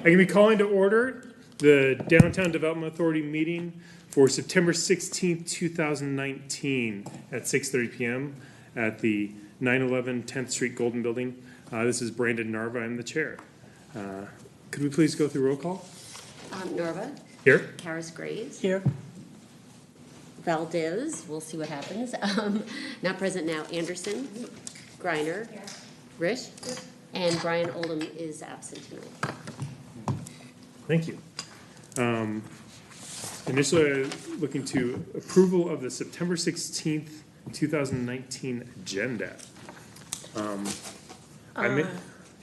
I can be calling to order the Downtown Development Authority meeting for September 16th, 2019 at 6:30 p.m. at the 911 10th Street Golden Building. This is Brandon Narva. I'm the chair. Could we please go through roll call? Narva. Here. Karis Graves. Here. Valdez, we'll see what happens. Not present now. Anderson. Griner. Risch. And Brian Oldham is absent tonight. Thank you. Initially, looking to approval of the September 16th, 2019 agenda. Go ahead.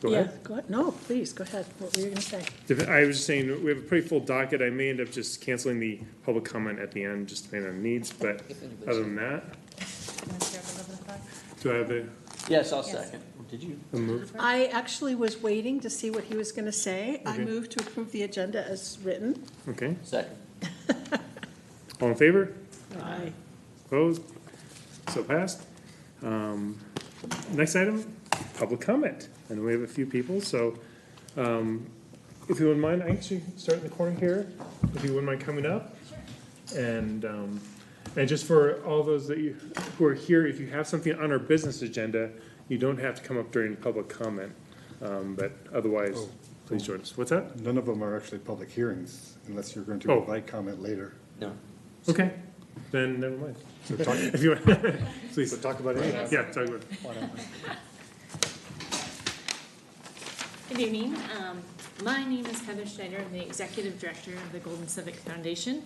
Go ahead. No, please, go ahead. What were you going to say? I was just saying, we have a pretty full docket. I may end up just canceling the public comment at the end, just depending on needs, but other than that. Do I have a Yes, I'll second. Did you? move? I actually was waiting to see what he was going to say. I Okay. move to approve the agenda as written. Okay. Second. All in favor? Aye. Opposed? So passed. Next item, public comment. And we have a few people, so if you wouldn't mind, I actually start in the corner here, if you wouldn't mind coming up. Sure. And just for all those who are here, if you have something on our business agenda, you don't have to come up during public comment. But otherwise, please join us. What's that? None of them are actually public hearings unless you're going to invite comment later. No. Okay, then never mind. So talk, If you want, please. so talk about it. Yeah, talk about it. Good evening. My name is Heather Schneider. I'm the Executive Director of the Golden Civic Foundation.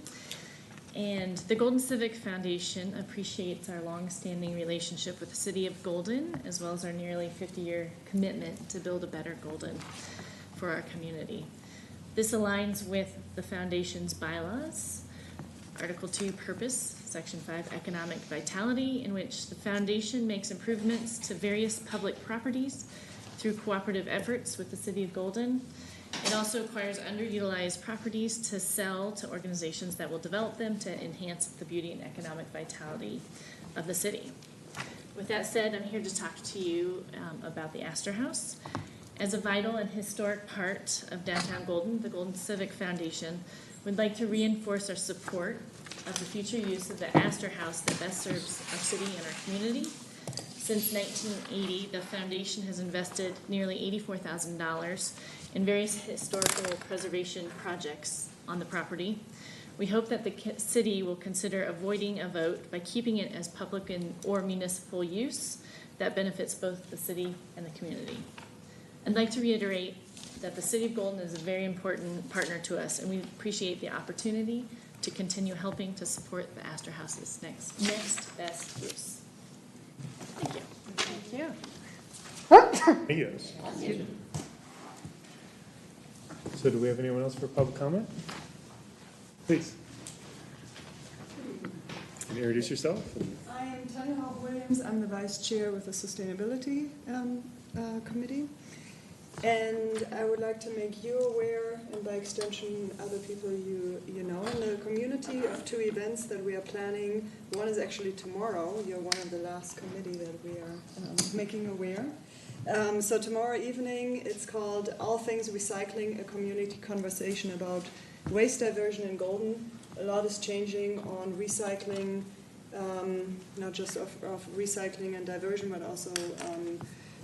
And the Golden Civic Foundation appreciates our long-standing relationship with the City of Golden, as well as our nearly 50-year commitment to build a better Golden for our community. This aligns with the Foundation's bylaws, Article 2, Purpose, Section 5, Economic Vitality, in which the Foundation makes improvements to various public properties through cooperative efforts with the City of Golden. It also acquires underutilized properties to sell to organizations that will develop them to enhance the beauty and economic vitality of the city. With that said, I'm here to talk to you about the Astor House. As a vital and historic part of downtown Golden, the Golden Civic Foundation would like to reinforce our support of the future use of the Astor House that best serves our city and our community. Since 1980, the foundation has invested nearly $84,000 in various historical preservation projects on the property. We hope that the city will consider avoiding a vote by keeping it as public or municipal use that benefits both the city and the community. I'd like to reiterate that the City of Golden is a very important partner to us, and we appreciate the opportunity to continue helping to support the Astor House's next best use. Thank you. Thank you. Thank you. So do we have anyone else for public comment? Please. Can you introduce yourself? I am Tanya Hall-Williams. I'm the vice chair with the Sustainability Committee. And I would like to make you aware, and by extension other people you know in the community, of two events that we are planning. One is actually tomorrow. You're one of the last committee that we are making aware. So tomorrow evening, it's called All Things Recycling, a community conversation about waste diversion in Golden. A lot is changing on recycling, not just of recycling and diversion, but also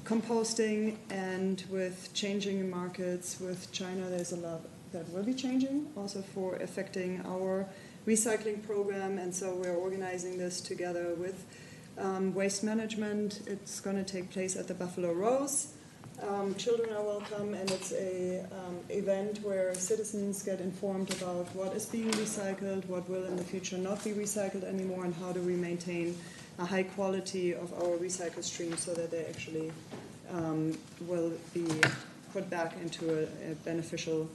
composting, and with changing markets with China, there's a lot that will be changing also for affecting our recycling program, and so we're organizing this together with waste management. It's going to take place at the Buffalo Rose. Children are welcome, and it's a event where citizens get informed about what is being recycled, what will in the future not be recycled anymore, and how do we maintain a high quality of our recycle stream so that they actually will be put back into a beneficial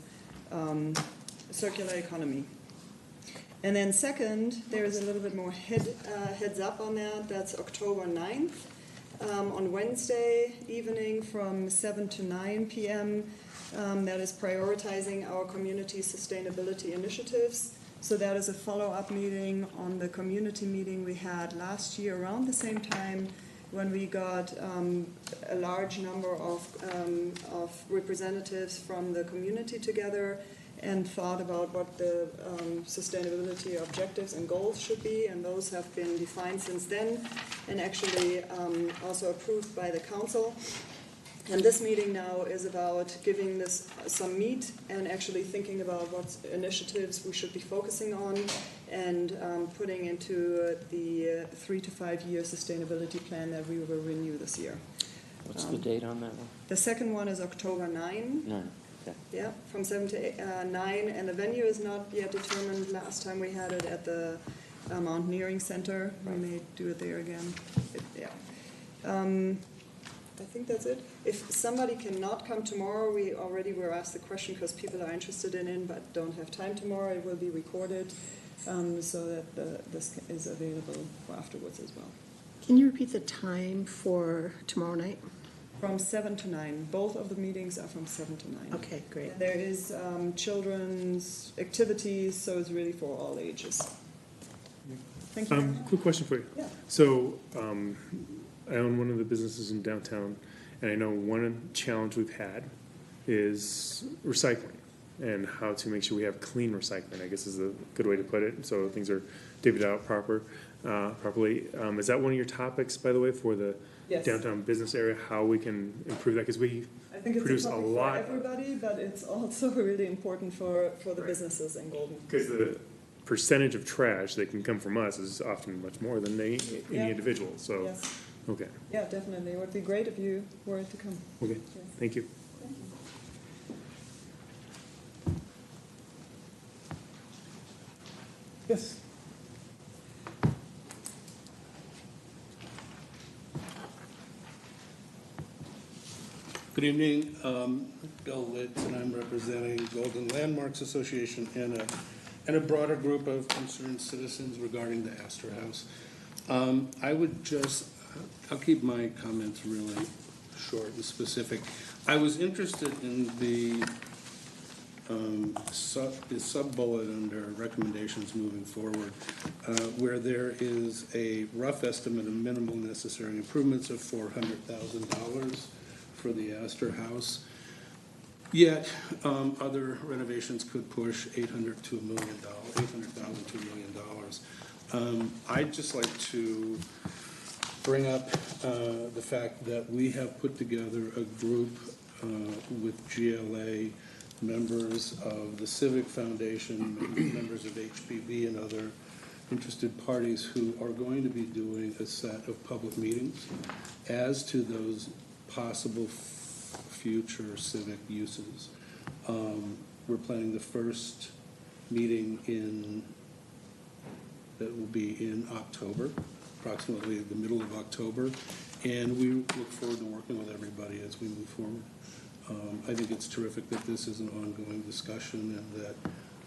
circular economy. And then second, there is a little bit more heads up on that. That's October 9th. On Wednesday evening from 7 to 9 p.m. That is prioritizing our community sustainability initiatives. So that is a follow-up meeting on the community meeting we had last year around the same time. when we got a large number of representatives from the community together and thought about what the sustainability objectives and goals should be, and those have been defined since then and actually also approved by the council. And this meeting now is about giving this some meat and actually thinking about what initiatives we should be focusing on and putting into the 3 to 5 year sustainability plan that we will renew this year. What's the date on that one? The second one is October 9. No, okay. Yeah, from 7 to 9, and the venue is not yet determined. Last time we had it at the Mountaineering Center. We may do it there again. I think that's it. If somebody cannot come tomorrow, we already were asked the question because people are interested in it but don't have time tomorrow. It will be recorded so that this is available for afterwards as well. Can you repeat the time for tomorrow night? From 7 to 9. Both of the meetings are from 7 to 9. Okay, great. And there is children's activities, so it's really for all ages. Thank you. Quick question for you. Yeah. So, I own one of the businesses in downtown, and I know one challenge we've had is recycling and how to make sure we have clean recycling, I guess is a good way to put it, so things are divvied out properly. Is that one of your topics, by the way, for the Yes. downtown business area, how we can improve that? Because we I think it's produce a a topic lot. for everybody, but it's also really important for the businesses in Golden. Because the percentage of trash that can come from us is often much more than any Yeah. individual, so, Yes, okay, yeah, definitely. It would be great if you were to come. okay, thank you. Yes. Good evening, Bill Litz, and I'm representing Golden Landmarks Association and a broader group of concerned citizens regarding the Astor House. I'll keep my comments really short and specific. I was interested in the sub-bullet under recommendations moving forward, where there is a rough estimate of minimal necessary improvements of $400,000 for the Astor House. Yet, other renovations could push $800,000 to $1 million. I'd just like to bring up the fact that we have put together a group with GLA, members of the Civic Foundation, members of HPB, and other interested parties who are going to be doing a set of public meetings as to those possible future civic uses. We're planning the first meeting that will be in October, approximately the middle of October, and we look forward to working with everybody as we move forward. I think it's terrific that this is an ongoing discussion and that,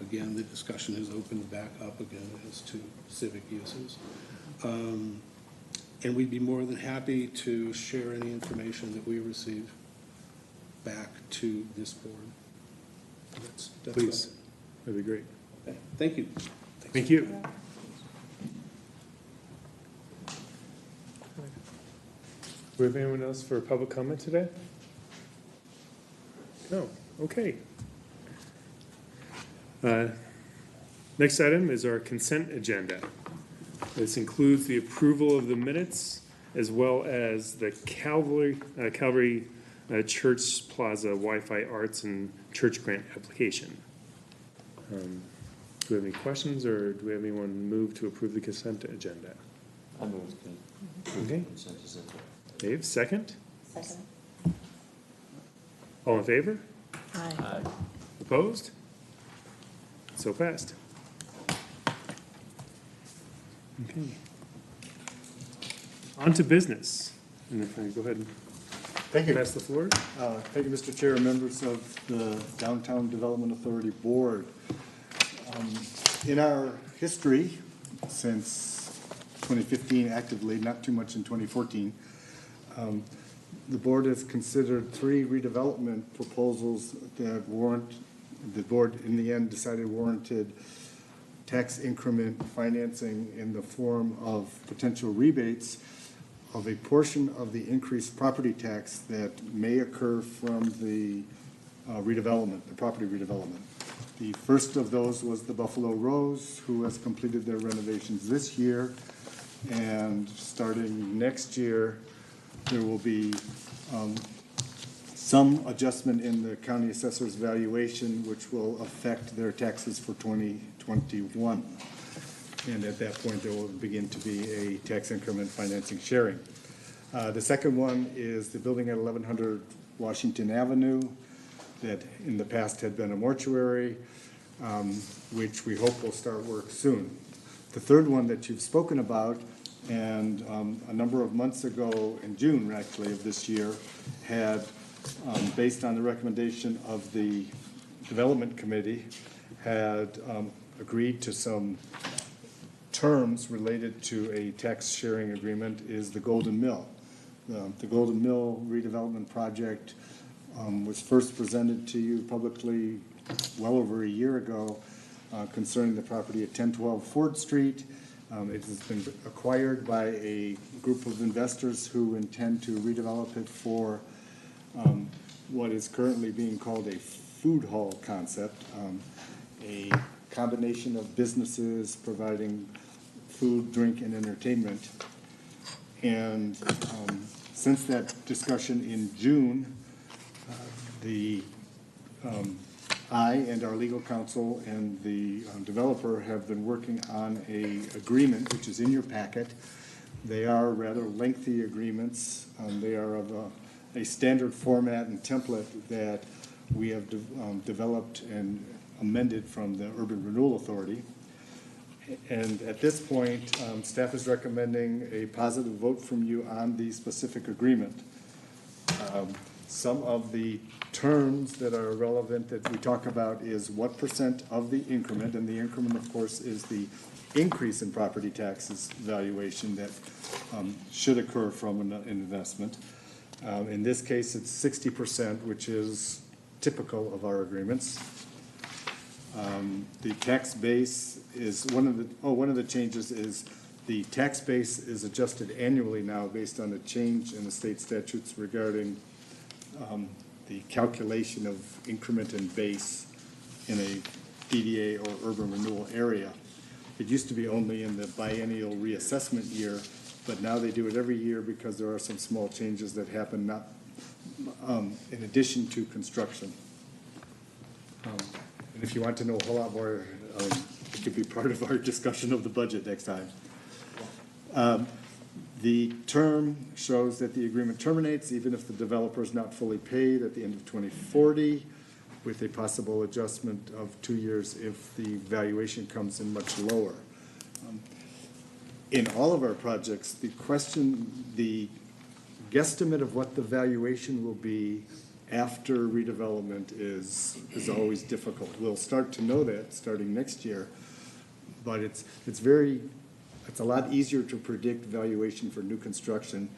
again, the discussion is opened back up again as to civic uses. And we'd be more than happy to share any information that we receive back to this board. That's Please, that'd be great. okay. Thank you. Thank you. Do we have anyone else for public comment today? No, okay. Next item is our consent agenda. This includes the approval of the minutes as well as the Calvary Church Plaza Wi-Fi Arts and Church Grant application. Do we have any questions, or do we have anyone move to approve the consent agenda? I move to Okay, consent agenda. Dave, second? Second. All in favor? Aye. Aye. Opposed? So passed. Okay. On to business. And if I go ahead and Thank you. pass the floor. Thank you, Mr. Chair, members of the Downtown Development Authority Board. In our history, since 2015 actively, not too much in 2014, the board has considered 3 redevelopment proposals that the board in the end decided warranted tax increment financing in the form of potential rebates of a portion of the increased property tax that may occur from the redevelopment, the property redevelopment. The first of those was the Buffalo Rose, who has completed their renovations this year. And starting next year, there will be some adjustment in the county assessor's valuation, which will affect their taxes for 2021. And at that point, there will begin to be a tax increment financing sharing. The second one is the building at 1100 Washington Avenue that in the past had been a mortuary, which we hope will start work soon. The third one that you've spoken about, and a number of months ago, in June actually of this year, had, based on the recommendation of the Development Committee, had agreed to some terms related to a tax sharing agreement, is the Golden Mill. The Golden Mill redevelopment project was first presented to you publicly well over a year ago concerning the property at 1012 Ford Street. It has been acquired by a group of investors who intend to redevelop it for what is currently being called a food hall concept, a combination of businesses providing food, drink, and entertainment. And since that discussion in June, I and our legal counsel and the developer have been working on a agreement, which is in your packet. They are rather lengthy agreements. They are of a standard format and template that we have developed and amended from the Urban Renewal Authority. And at this point, staff is recommending a positive vote from you on the specific agreement. Some of the terms that are relevant that we talk about is what percent of the increment, and the increment, of course, is the increase in property taxes valuation that should occur from an investment. In this case, it's 60%, which is typical of our agreements. The tax base is one of the changes is the tax base is adjusted annually now based on a change in the state statutes regarding the calculation of increment and base in a DDA or urban renewal area. It used to be only in the biennial reassessment year, but now they do it every year because there are some small changes that happen not in addition to construction. And if you want to know a whole lot more, it could be part of our discussion of the budget next time. The term shows that the agreement terminates even if the developer is not fully paid at the end of 2040, with a possible adjustment of 2 years if the valuation comes in much lower. In all of our projects, the guesstimate of what the valuation will be after redevelopment is always difficult. We'll start to know that starting next year, but it's a lot easier to predict valuation for new construction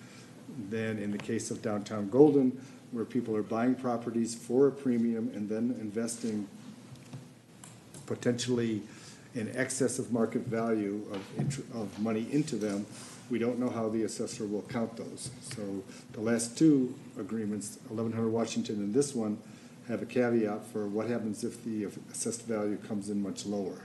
than in the case of downtown Golden, where people are buying properties for a premium and then investing potentially in excess of market value of money into them. We don't know how the assessor will count those. So the last two agreements, 1100 Washington and this one, have a caveat for what happens if the assessed value comes in much lower.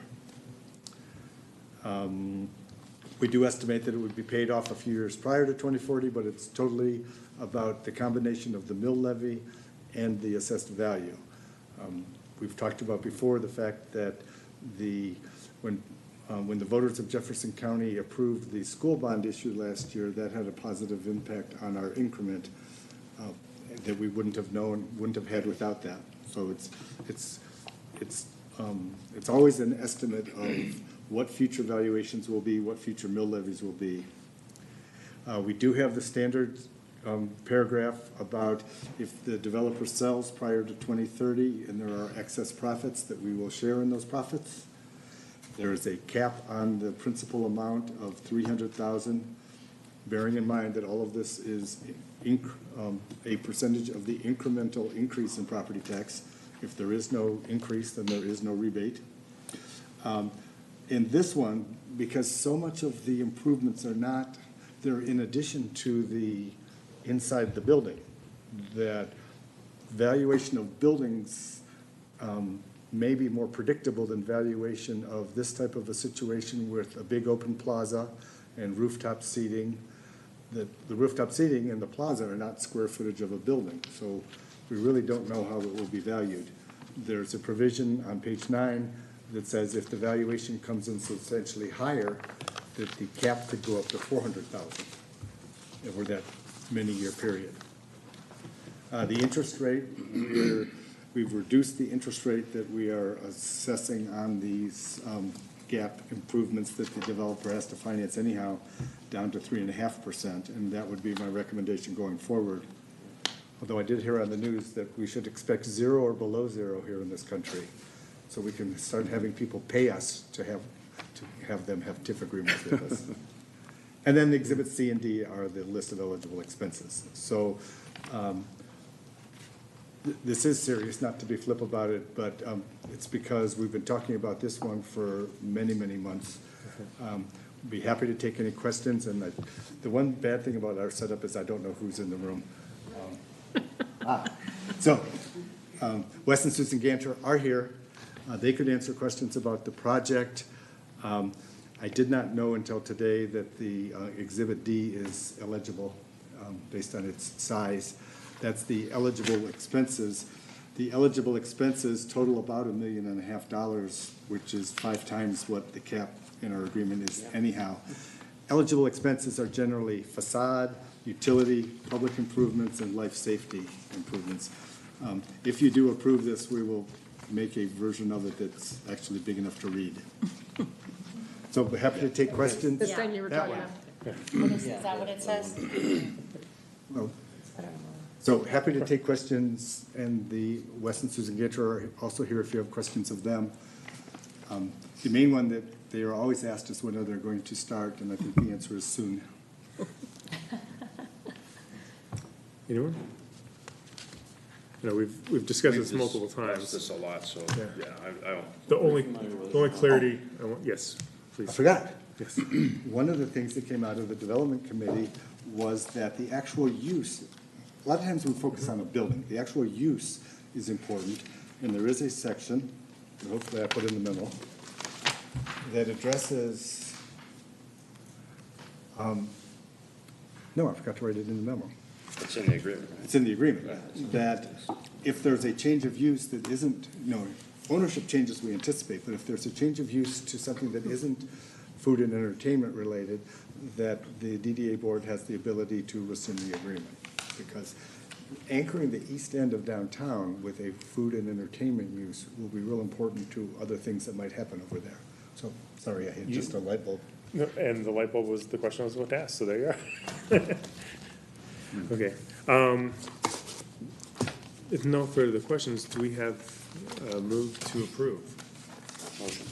We do estimate that it would be paid off a few years prior to 2040, but it's totally about the combination of the mill levy and the assessed value. We've talked about before the fact that when the voters of Jefferson County approved the school bond issue last year, that had a positive impact on our increment that we wouldn't have known, wouldn't have had without that. So it's always an estimate of what future valuations will be, what future mill levies will be. We do have the standard paragraph about if the developer sells prior to 2030 and there are excess profits, that we will share in those profits. There is a cap on the principal amount of $300,000, bearing in mind that all of this is a percentage of the incremental increase in property tax. If there is no increase, then there is no rebate. In this one, because so much of the improvements are not, they're in addition to the inside the building, that valuation of buildings may be more predictable than valuation of this type of a situation with a big open plaza and rooftop seating. The rooftop seating and the plaza are not square footage of a building, so we really don't know how it will be valued. There's a provision on page 9 that says if the valuation comes in substantially higher, that the cap could go up to $400,000 over that many-year period. The interest rate, we've reduced the interest rate that we are assessing on these gap improvements that the developer has to finance anyhow, down to 3.5%, and that would be my recommendation going forward. Although I did hear on the news that we should expect 0 or below 0 here in this country, so we can start having people pay us to have them have TIF agreements with us. And then the Exhibit C and D are the list of eligible expenses. So this is serious, not to be flip about it, but it's because we've been talking about this one for many, many months. Be happy to take any questions, and the one bad thing about our setup is I don't know who's in the room. So Wes and Susan Ganter are here. They could answer questions about the project. I did not know until today that the Exhibit D is eligible based on its size. That's the eligible expenses. The eligible expenses total about $1.5 million, which is 5 times what the cap in our agreement is anyhow. Eligible expenses are generally facade, utility, public improvements, and life safety improvements. If you do approve this, we will make a version of it that's actually big enough to read. So we're happy to take questions. This thing you were That talking one. about. Is that what it says? Well, so happy to take questions, and the Wes and Susan Ganter are also here if you have questions of them. The main one that they are always asked is when are they going to start, and I think the answer is soon. Anyone? No, we've discussed this multiple discussed times. this a lot, so, Yeah. yeah, I don't. The only clarity, I want, yes, I please. forgot. Yes. One of the things that came out of the development committee was that the actual use, a lot of times we focus on a building, the actual use is important, and there is a section, that hopefully I put in the memo, that addresses, no, I forgot to write it in the memo. It's in the agreement, right? It's in the agreement, that if there's a change of use that isn't, ownership changes we anticipate, but if there's a change of use to something that isn't food and entertainment related, that the DDA board has the ability to rescind the agreement. Because anchoring the east end of downtown with a food and entertainment use will be real important to other things that might happen over there. So, sorry, I hit just a light bulb. No, and the light bulb was the question I was about to ask, so there you are. Okay. If no further questions, do we have a move to approve? Motion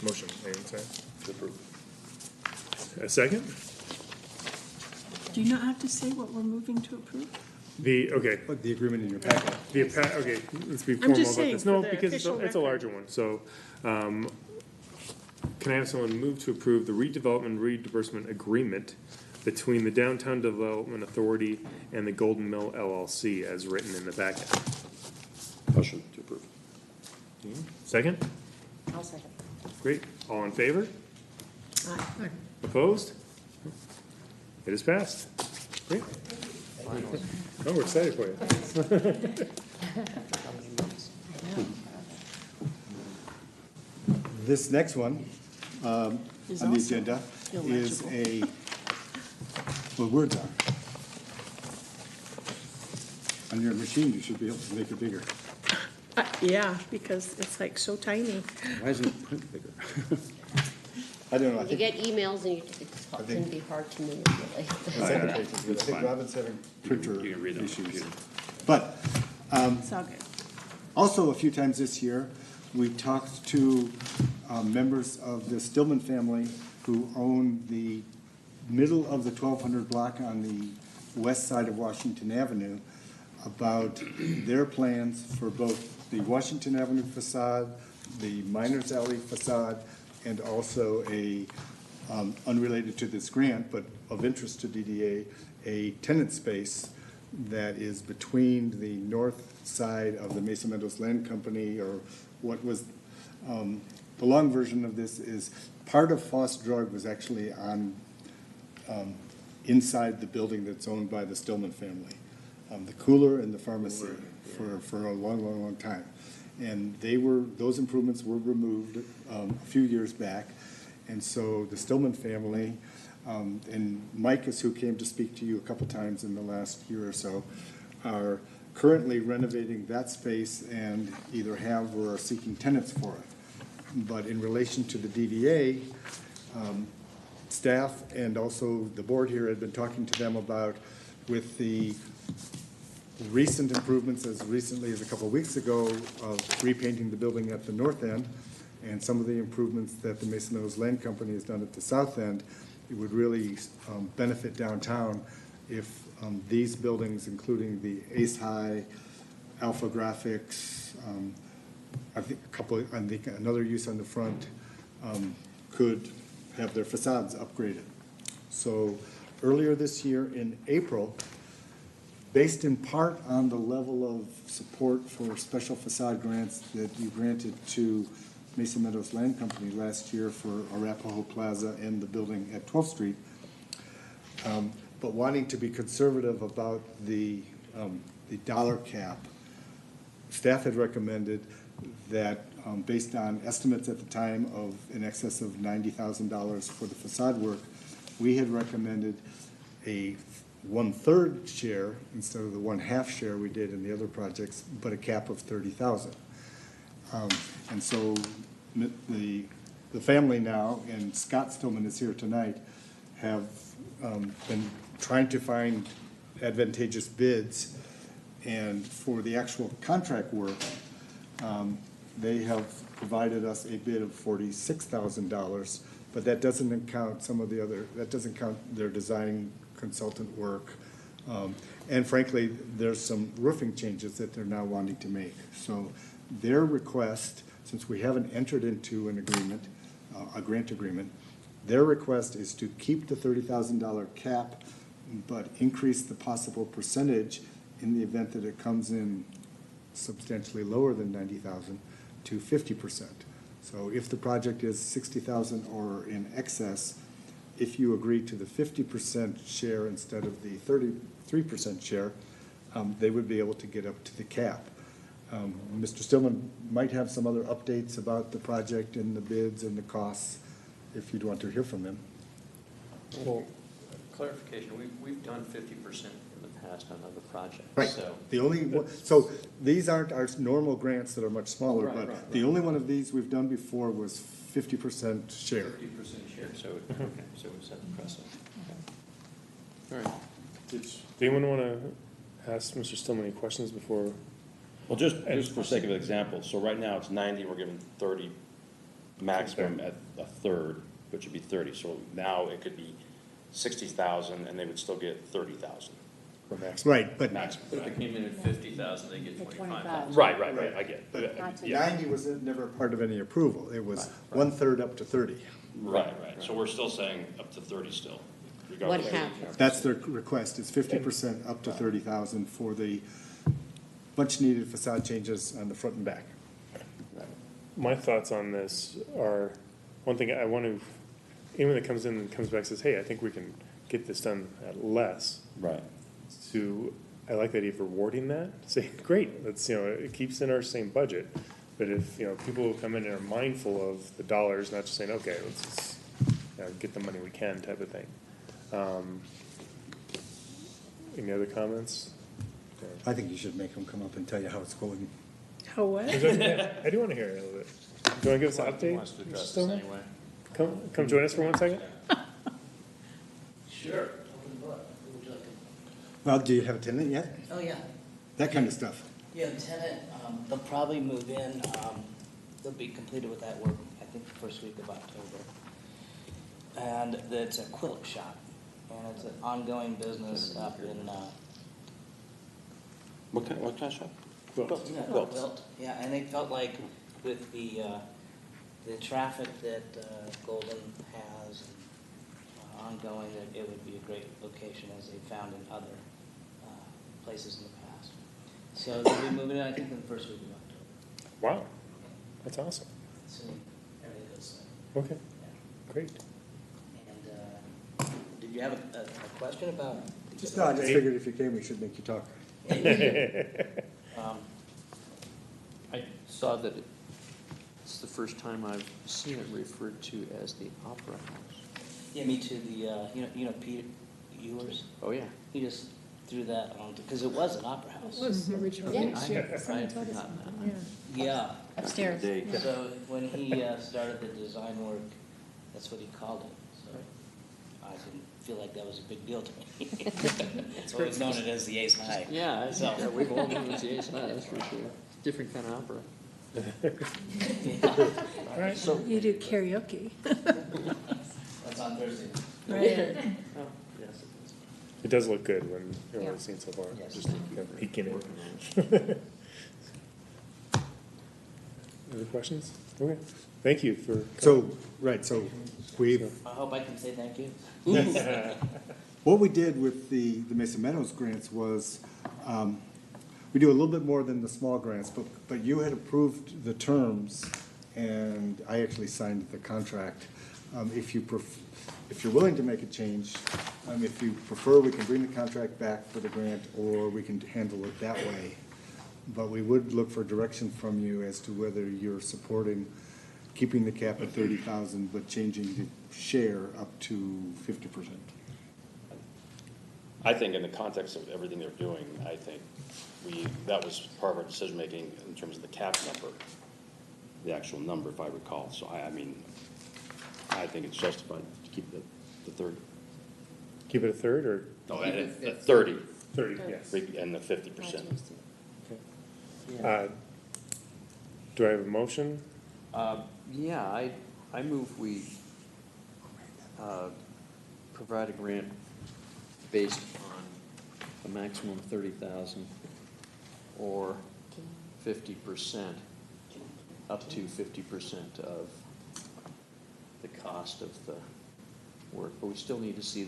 Motion, anyone say? to approve. A second? Do you not have to say what we're moving to approve? Okay, Put the agreement in your packet. okay, let's be formal just about saying this. for No, the because it's official a larger one, so, can I have someone move to approve the redevelopment reimbursement agreement between the Downtown Development Authority and the Golden Mill LLC as written in the packet? Motion to approve. Second? I'll second. Great. All in favor? Aye. Opposed? It is passed. Great. Oh, we're excited for you. This next one on Is the also agenda is illegible. well, words are. On your machine, you should be able to make it bigger. Yeah, because it's like so tiny. Why isn't it print bigger? I don't know, I You think. get emails and it can be hard to manipulate. the second page is good. I think fine. Robin's having printer You can read it on the issues. computer. But It's all good. also, a few times this year, we talked to members of the Stillman family who own the middle of the 1200 block on the west side of Washington Avenue about their plans for both the Washington Avenue facade, the Miners Alley facade, and also a unrelated to this grant, but of interest to DDA, a tenant space that is between the north side of the Mesa Meadows Land Company, or what was, the long version of this is, part of Foss Drug was actually on, inside the building that's owned by the Stillman family. The cooler and the pharmacy for a long, long, long time. And those improvements were removed a few years back. And so the Stillman family, and Mike is who came to speak to you a couple times in the last year or so, are currently renovating that space and either have or are seeking tenants for it. But in relation to the DDA, staff and also the board here had been talking to them about, with the recent improvements as recently as a couple of weeks ago of repainting the building at the north end, and some of the improvements that the Mesa Meadows Land Company has done at the south end, it would really benefit downtown if these buildings, including the Ace High, Alpha Graphics, I think another use on the front, could have their facades upgraded. So earlier this year in April, based in part on the level of support for special facade grants that you granted to Mesa Meadows Land Company last year for Arapahoe Plaza and the building at 12th Street, but wanting to be conservative about the dollar cap, staff had recommended that based on estimates at the time of in excess of $90,000 for the facade work, we had recommended a 1/3 share instead of the 1/2 share we did in the other projects, but a cap of $30,000. And so the family now, and Scott Stillman is here tonight, have been trying to find advantageous bids. And for the actual contract work, they have provided us a bid of $46,000, but that doesn't count that doesn't count their design consultant work. And frankly, there's some roofing changes that they're now wanting to make. So their request, since we haven't entered into an agreement, a grant agreement, their request is to keep the $30,000 cap, but increase the possible percentage in the event that it comes in substantially lower than $90,000 to 50%. So if the project is $60,000 or in excess, if you agree to the 50% share instead of the 33% share, they would be able to get up to the cap. Mr. Stillman might have some other updates about the project and the bids and the costs, if you'd want to hear from them. Well, Clarification, we've done 50% in the past on other projects. Right. So The only one, so these aren't our normal grants that are much smaller, Right, but right, the only one of these we've done before was 50% share. 50% share, so, okay, so we set the precedent. Okay. All right. does anyone want to ask Mr. Stillman any questions before? Well, just for sake of example, so right now it's 90, we're giving 30 maximum at a third, which would be 30. So now it could be 60,000 and they would still get 30,000. For maximum? Right, but Maximum. But if they came in at 50,000, they get 25,000. Right, I get it. Not to- 90 was never part of any approval. It was 1/3 up to 30. Right. So we're still saying up to 30 still. What regardless of- happened? That's their request, is 50% up to 30,000 for the much-needed facade changes on the front and back. My thoughts on this are, one thing I want to, anyone that comes in and comes back and says, hey, I think we can get this done at less, Right. I like the idea of rewarding that, say, great, let's, it keeps in our same budget. But if, people who come in and are mindful of the dollars, not just saying, okay, let's just, get the money we can type of thing. Any other comments? I think you should make them come up and tell you how it's going. How what? I do want to hear it a little bit. Do you want to give us an update? Wants to Mr. address this Stillman? anyway. Come join us for 1 second. Sure. Well, do you have a tenant yet? Oh, yeah. That kind of stuff. Yeah, the tenant, they'll probably move in, they'll be completed with that work, I think, the first week of October. And it's a quilt shop, and it's an ongoing business up in, What kind of shop? Quilt. yeah, Quilts. quilt. Yeah, and they felt like with the traffic that Golden has, ongoing, that it would be a great location as they found in other places in the past. So they'll be moving in, I think, in the first week of October. Wow, that's awesome. Soon, everything goes Okay, yeah. great. And did you have a question about? No, I just figured if you came, we should make you talk. I saw that it's the first time I've seen it referred to as the Opera House. Yeah, me too. The you know Peter Ewers. Oh, yeah. He just threw that on because it was an opera house. Was originally. Yeah. I had forgotten that. Yeah. Upstairs. So when he started the design work, that's what he called it. So I didn't feel like that was a big deal to me. It's always known it as the Ace High. Yeah, So- yeah, we've all known it as the Ace High, that's for sure. Different kind of opera. All right, So, You do karaoke. That's on Thursday. Right. oh, yes, it is. it does look good when you're Yeah. only seen so far, Yes. just kind of peeking Working it. on it. Other questions? Okay, thank you for. So, right, so we've, I hope I can say thank you. what we did with the Mesa Meadows grants was, we do a little bit more than the small grants, but you had approved the terms, and I actually signed the contract. If you're willing to make a change, if you prefer, we can bring the contract back for the grant, or we can handle it that way. But we would look for direction from you as to whether you're supporting keeping the cap at 30,000, but changing the share up to 50%. I think in the context of everything they're doing, I think that was part of our decision-making in terms of the cap number, the actual number, if I recall. So I mean, I think it's justified to keep the third. Keep it a third or No, at 30, 30, yes. and the 50%. Do I have a motion? Yeah, I move we provide a grant based on a maximum of 30,000 or 50%, up to 50% of the cost of the work. But we still need to see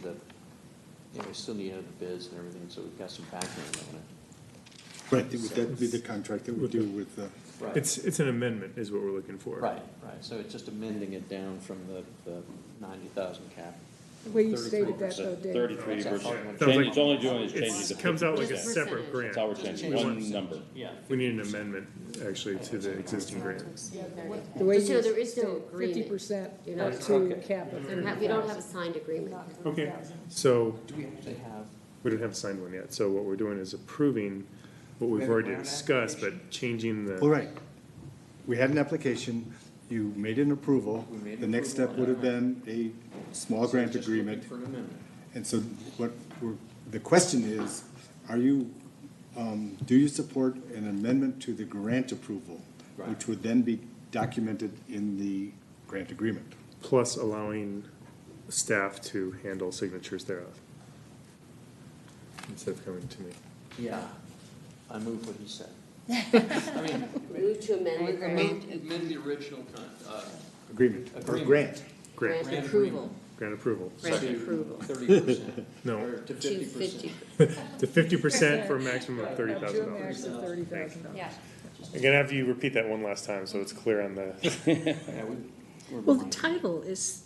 we still need to have the bids and everything, so we've got some background on it. Right, that would be the contract that we do with the. Right. It's an amendment is what we're looking for. Right, so it's just amending it down from the 90,000 cap. The way you stated that though, Dave. 33%. Sounds like- It's only doing is changing It the comes out like a 50%. separate grant. That's how we're changing, We one want- number. Yeah. We need an amendment, actually, to the existing grant. The way So you there is no stated agreement. 50% You know, up to Okay. cap of We don't have a signed agreement. Okay, so Do we actually have? we don't have a signed one yet. So what we're doing is approving what we've We have a already grant discussed, but changing All the, right. We had an application, you made an approval. We made an The next approval. step would have been a small grant Just looking agreement. for an amendment. And so the question is, do you support an amendment to the grant approval? Right. Which would then be documented in the grant agreement? plus allowing staff to handle signatures thereof. Instead of coming to me. Yeah, I move what he said. I mean, Move to amend the grant, amend the original Agreement, or Agreement. grant? Grant, grant approval, grant approval. grant approval. 30%. No. Or to To 50%. 50%. To 50% for a maximum of to a max $30,000. of $30,000. Yeah. I'm gonna have you repeat that one last time, so it's clear on the, Yeah, we're Well, the title is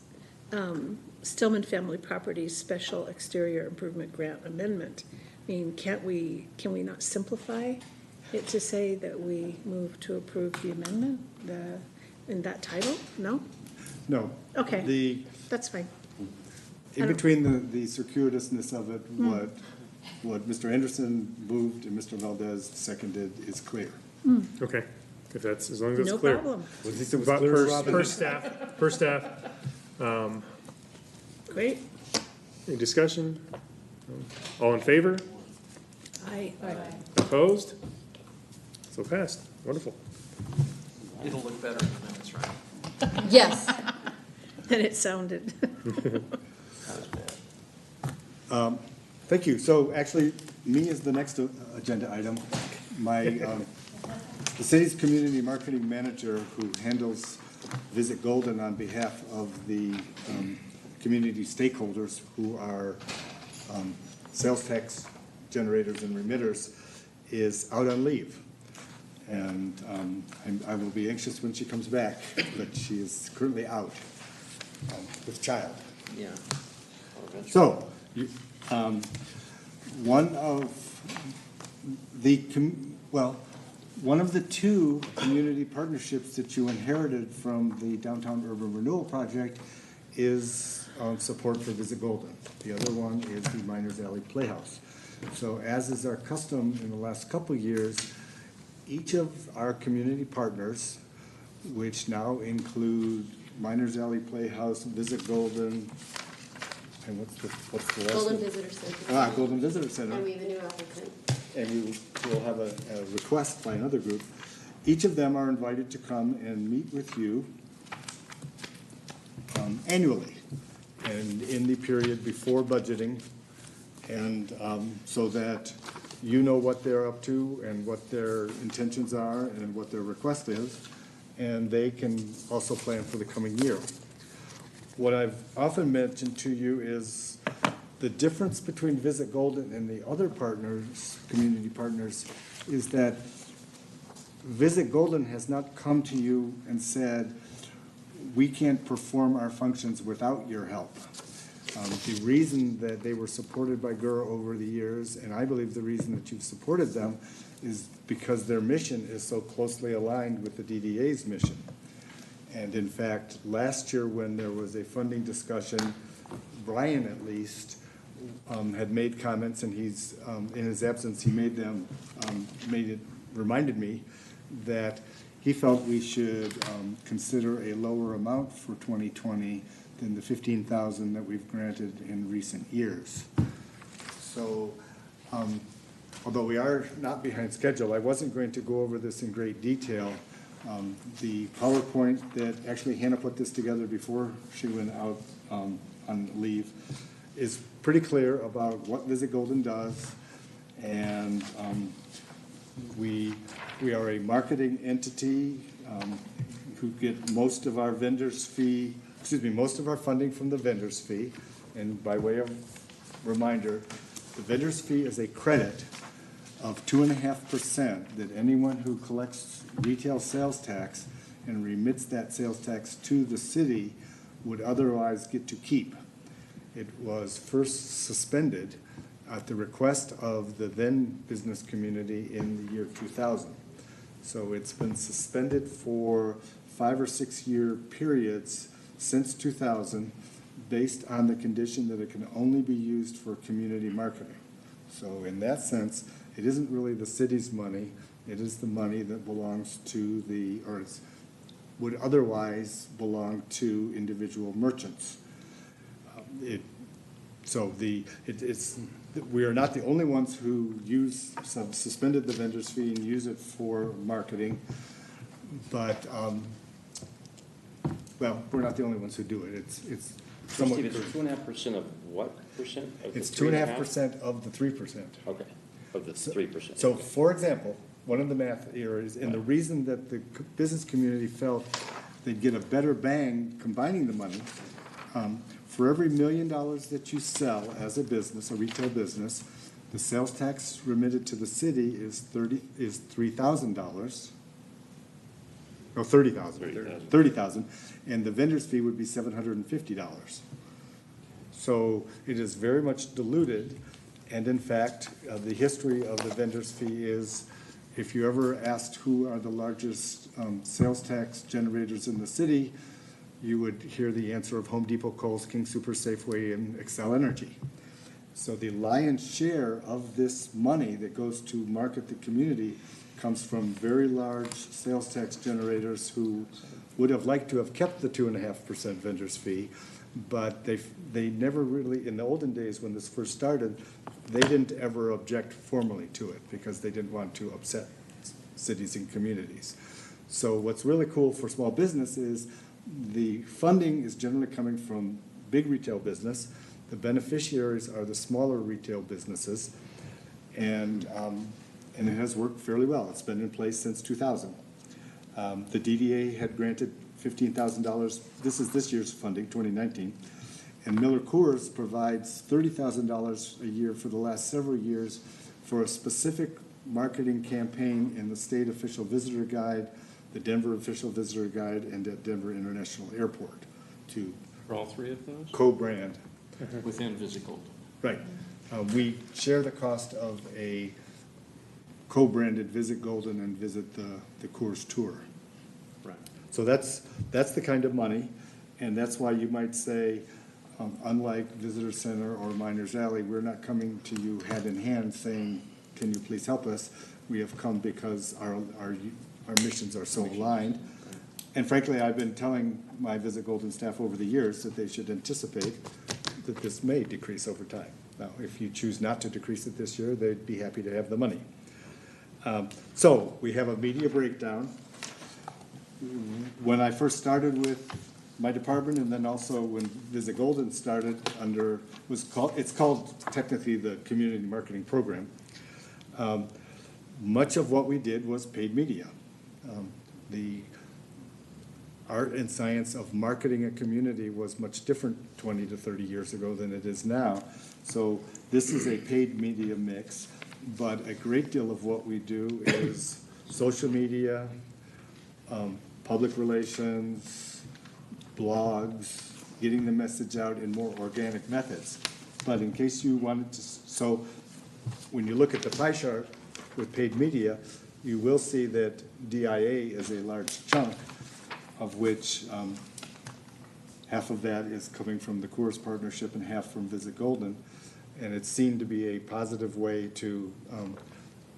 Stillman Family Properties Special Exterior Improvement Grant Amendment. I mean, can we not simplify it to say that we move to approve the amendment, in that title? No? No. Okay. That's fine. In between the circuitousness of it, what Mr. Anderson moved and Mr. Valdez seconded is clear. okay, if that's, as long as it's No clear. problem. Was this as About clear as per Robin? staff, Great. any discussion? All in favor? Aye. Opposed? So passed, wonderful. It'll look better in the minutes, right? Yes. And it sounded. That was bad. Thank you. So actually, me is the next agenda item. The city's community marketing manager who handles Visit Golden on behalf of the community stakeholders who are sales tax generators and remitters is out on leave. And I will be anxious when she comes back, but she is currently out with child. Yeah. So, one of the two community partnerships that you inherited from the Downtown Urban Renewal Project is support for Visit Golden. The other one is the Miners Alley Playhouse. So as is our custom in the last couple of years, each of our community partners, which now include Miners Alley Playhouse, Visit Golden, and what's the rest? Golden of it? Visitor Center. Golden Visitor Center. And we have a new applicant. And we will have a request by another group. Each of them are invited to come and meet with you annually and in the period before budgeting, and so that you know what they're up to and what their intentions are and what their request is, and they can also plan for the coming year. What I've often mentioned to you is the difference between Visit Golden and the other partners, community partners, is that Visit Golden has not come to you and said, we can't perform our functions without your help. The reason that they were supported by GURA over the years, and I believe the reason that you've supported them, is because their mission is so closely aligned with the DDA's mission. And in fact, last year when there was a funding discussion, Brian at least had made comments, and he's, in his absence, he made them, reminded me that he felt we should consider a lower amount for 2020 than the $15,000 that we've granted in recent years. So, although we are not behind schedule, I wasn't going to go over this in great detail. The PowerPoint that actually Hannah put this together before she went out on leave is pretty clear about what Visit Golden does, and we are a marketing entity who get most of our most of our funding from the vendor's fee. And by way of reminder, the vendor's fee is a credit of 2.5% that anyone who collects retail sales tax and remits that sales tax to the city would otherwise get to keep. It was first suspended at the request of the then business community in the year 2000. So it's been suspended for 5 or 6 year periods since 2000, based on the condition that it can only be used for community marketing. So in that sense, it isn't really the city's money, it is the money that belongs to would otherwise belong to individual merchants. We are not the only ones who suspended the vendor's fee and use it for marketing, but, we're not the only ones who do it. It's somewhat. Steve, it's 2.5% of what percent? Of the It's 3.5%? 2.5% of the 3%. Okay, of the 3%. So, for example, one of the math areas, and the reason that the business community felt they'd get a better bang combining the money, for every $1 million that you sell as a business, a retail business, the sales tax remitted to the city is $3,000. No, $30,000. $30,000, and the vendor's fee would be $750. So it is very much diluted, and in fact, the history of the vendor's fee is, if you ever asked who are the largest sales tax generators in the city, you would hear the answer of Home Depot, Kohl's, King Super, Safeway, and Xcel Energy. So the lion's share of this money that goes to market the community comes from very large sales tax generators who would have liked to have kept the 2.5% vendor's fee, but they never really, in the olden days when this first started, they didn't ever object formally to it because they didn't want to upset cities and communities. So what's really cool for small business is the funding is generally coming from big retail business. The beneficiaries are the smaller retail businesses, and it has worked fairly well. It's been in place since 2000. The DDA had granted $15,000. This is this year's funding, 2019, And Miller Coors provides $30,000 a year for the last several years for a specific marketing campaign in the State Official Visitor Guide, the Denver Official Visitor Guide, and at Denver International Airport to For all three of those? co-brand. Within Visit Golden. Right. We share the cost of a co-branded Visit Golden and Visit the Coors Tour. Right. So that's the kind of money, and that's why you might say, unlike Visitor Center or Miners Alley, we're not coming to you hand in hand saying, can you please help us? We have come because our missions are so aligned. And frankly, I've been telling my Visit Golden staff over the years that they should anticipate that this may decrease over time. Now, if you choose not to decrease it this year, they'd be happy to have the money. So we have a media breakdown. When I first started with my department, and then also when Visit Golden started it's called technically the Community Marketing Program. Much of what we did was paid media. The art and science of marketing a community was much different 20 to 30 years ago than it is now. So this is a paid media mix, but a great deal of what we do is social media, public relations, blogs, getting the message out in more organic methods. But in case you wanted to, so when you look at the pie chart with paid media, you will see that DIA is a large chunk, of which half of that is coming from the Coors Partnership and half from Visit Golden. And it's seen to be a positive way to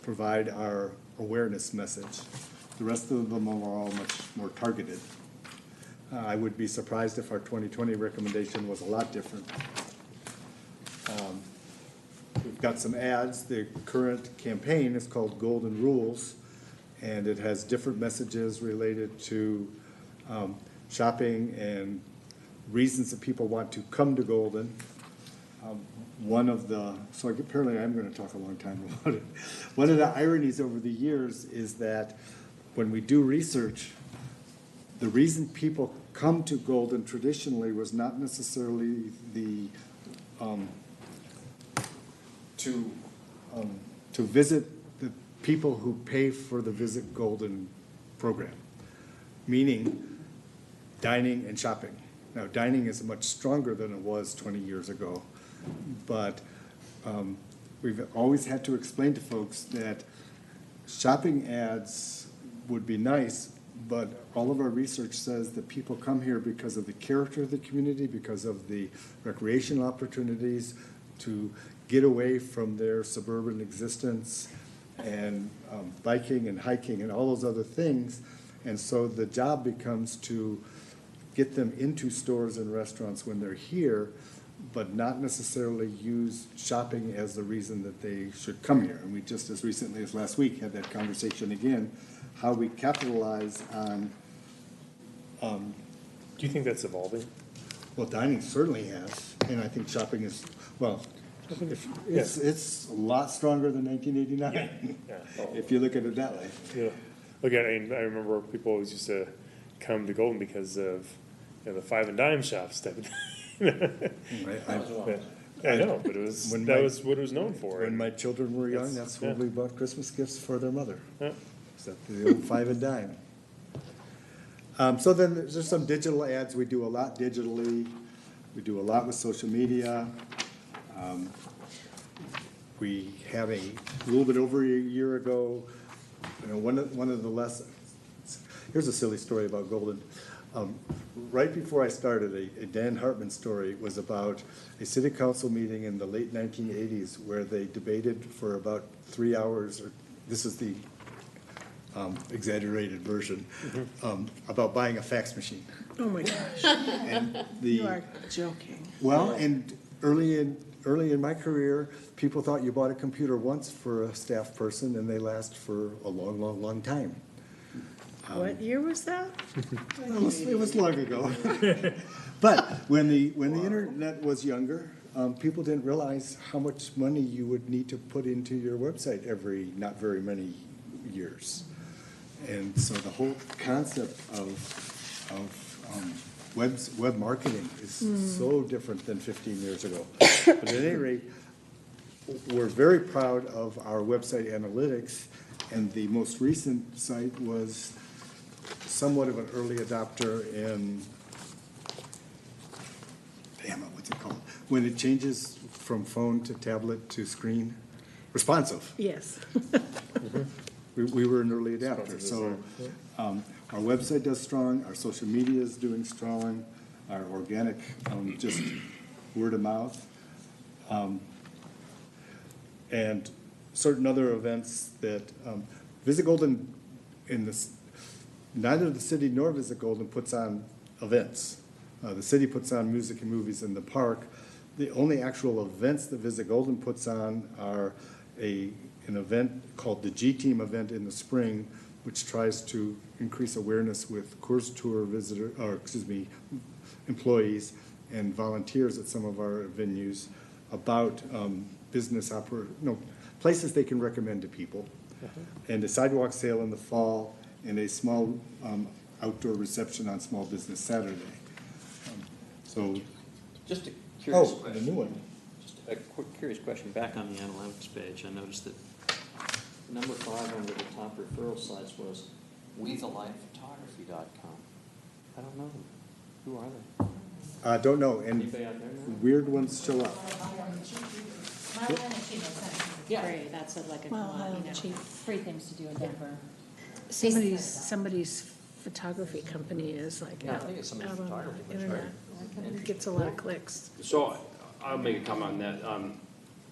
provide our awareness message. The rest of them are all much more targeted. I would be surprised if our 2020 recommendation was a lot different. We've got some ads. The current campaign is called Golden Rules, and it has different messages related to shopping and reasons that people want to come to Golden. Apparently I'm going to talk a long time about it. One of the ironies over the years is that when we do research, the reason people come to Golden traditionally was not necessarily to visit the people who pay for the Visit Golden program, meaning dining and shopping. Now, dining is much stronger than it was 20 years ago, but we've always had to explain to folks that shopping ads would be nice, but all of our research says that people come here because of the character of the community, because of the recreational opportunities, to get away from their suburban existence and biking and hiking and all those other things. And so the job becomes to get them into stores and restaurants when they're here, but not necessarily use shopping as the reason that they should come here. And we just as recently as last week had that conversation again, how we capitalize on. Do you think that's evolving? Well, dining certainly has, and I think shopping is, well, it's a lot stronger than 1989, Yeah. Oh, if you look at it that way. yeah. Again, I remember people always used to come to Golden because of the five and dime shops type of thing. Right? I know, but it was When that my- was what it was known for. When my children were young, That's- that's when yeah. we bought Christmas gifts for their mother, Yeah. except the old five and dime. So then there's some digital ads. We do a lot digitally. We do a lot with social media. We have a little bit over a year ago, one of the lessons, here's a silly story about Golden. Right before I started, a Dan Hartman story was about a city council meeting in the late 1980s where they debated for about 3 hours, or this is the exaggerated version, about buying a fax machine. Oh, my gosh, And you are joking. well, and early in my career, people thought you bought a computer once for a staff person and they last for a long, long, long time. What year was that? It was long ago. But when the internet was younger, people didn't realize how much money you would need to put into your website every not very many years. And so the whole concept of web marketing is so different than 15 years ago. But at any rate, we're very proud of our website analytics, and the most recent site was somewhat of an early adopter in, damn it, what's it called? When it changes from phone to tablet to screen, responsive. Yes. We were an early adopter, so our website does strong, our social media is doing strong, our organic, just word of mouth. And certain other events that, Visit Golden, neither the city nor Visit Golden puts on events. The city puts on music and movies in the park. The only actual events that Visit Golden puts on are an event called the G-Team event in the spring, which tries to increase awareness with Coors Tour employees and volunteers at some of our venues about places they can recommend to people. And a sidewalk sale in the fall, and a small outdoor reception on Small Business Saturday. So, Just a curious the question. new one. Just a quick curious question. Back on the analytics page, I noticed that number 5 under the top referral sites was WeTheLightPhotography.com. I don't know. Who are they? I don't know, and Anybody out there know? weird ones show up. Free, that's like a, Well, you know. cheap. Free things to do in Denver. Somebody's photography company is like Yeah, I out think it's somebody's out on photography, the that's internet. It gets a lot of clicks. So I'll make a comment on that. I'm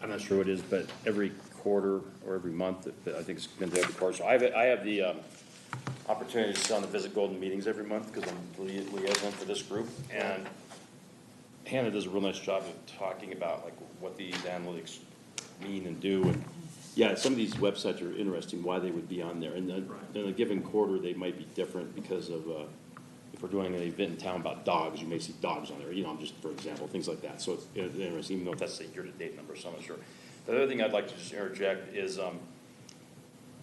not sure what it is, but every quarter or every month, I think it's been every quarter. So I have the opportunity to sit on the Visit Golden meetings every month because I'm liaison for this group. And Hannah does a real nice job of talking about like what these analytics mean and do. And yeah, some of these websites are interesting, why they would be on there. And then in a given quarter, they might be different because of, if we're doing an event in town about dogs, you may see dogs on there, just for example, things like that. So it's interesting, even though that's a year-to-date number, so I'm not sure. The other thing I'd like to just interject is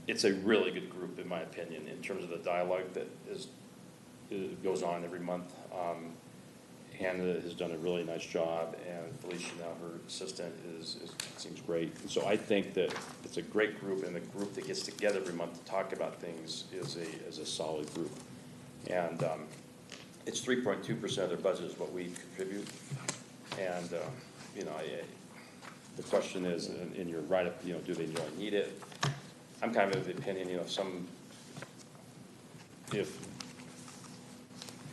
it's a really good group, in my opinion, in terms of the dialogue that goes on every month. Hannah has done a really nice job, and Felicia, now her assistant, seems great. And so I think that it's a great group, and the group that gets together every month to talk about things is a solid group. And it's 3.2% of their budget is what we contribute. And the question is, in your write-up, do they really need it? I'm kind of the opinion, if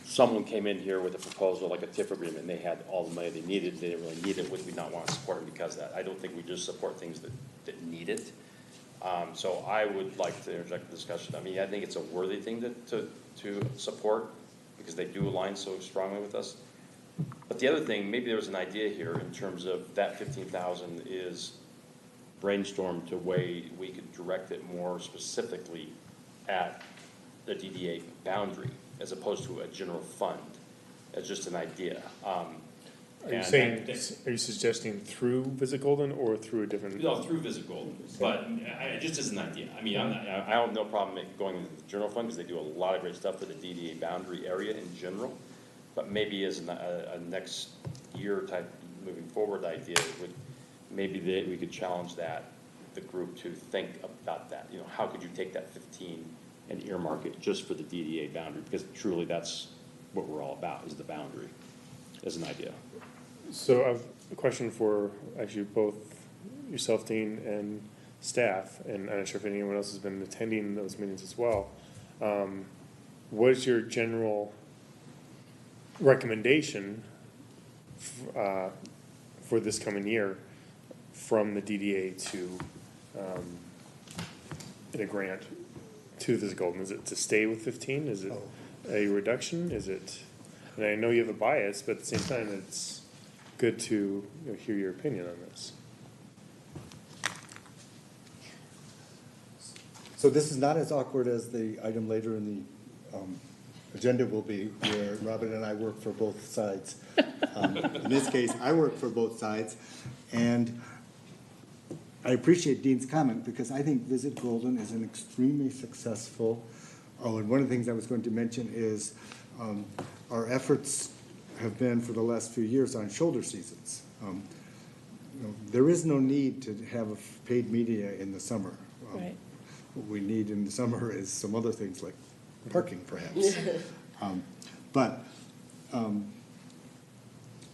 someone came in here with a proposal like a TIF agreement and they had all the money they needed, they didn't really need it, would we not want to support them because of that? I don't think we just support things that need it. So I would like to interject the discussion. I mean, I think it's a worthy thing to support because they do align so strongly with us. But the other thing, maybe there was an idea here in terms of that 15,000 is brainstormed to a way we could direct it more specifically at the DDA boundary as opposed to a general fund as just an idea. Are you suggesting through Visit Golden or through a different? No, through Visit Golden, but just as an idea. I mean, I don't have no problem going into the general fund because they do a lot of great stuff for the DDA boundary area in general. But maybe as a next year type moving forward idea, we could challenge the group to think about that. How could you take that 15 and earmark it just for the DDA boundary? Because truly that's what we're all about, is the boundary as an idea. So I have a question for actually both yourself, Dean, and staff, and I'm not sure if anyone else has been attending those meetings as well. What is your general recommendation for this coming year from the DDA to in a grant to Visit Golden? Is it to stay with 15? Is it a reduction? Is it? And I know you have a bias, but at the same time, it's good to hear your opinion on this. So this is not as awkward as the item later in the agenda will be, where Robin and I work for both sides. In this case, I work for both sides, and I appreciate Dean's comment because I think Visit Golden is an extremely successful Oh, and one of the things I was going to mention is our efforts have been for the last few years on shoulder seasons. There is no need to have a paid media in the summer. Right. What we need in the summer is some other things like parking, perhaps. But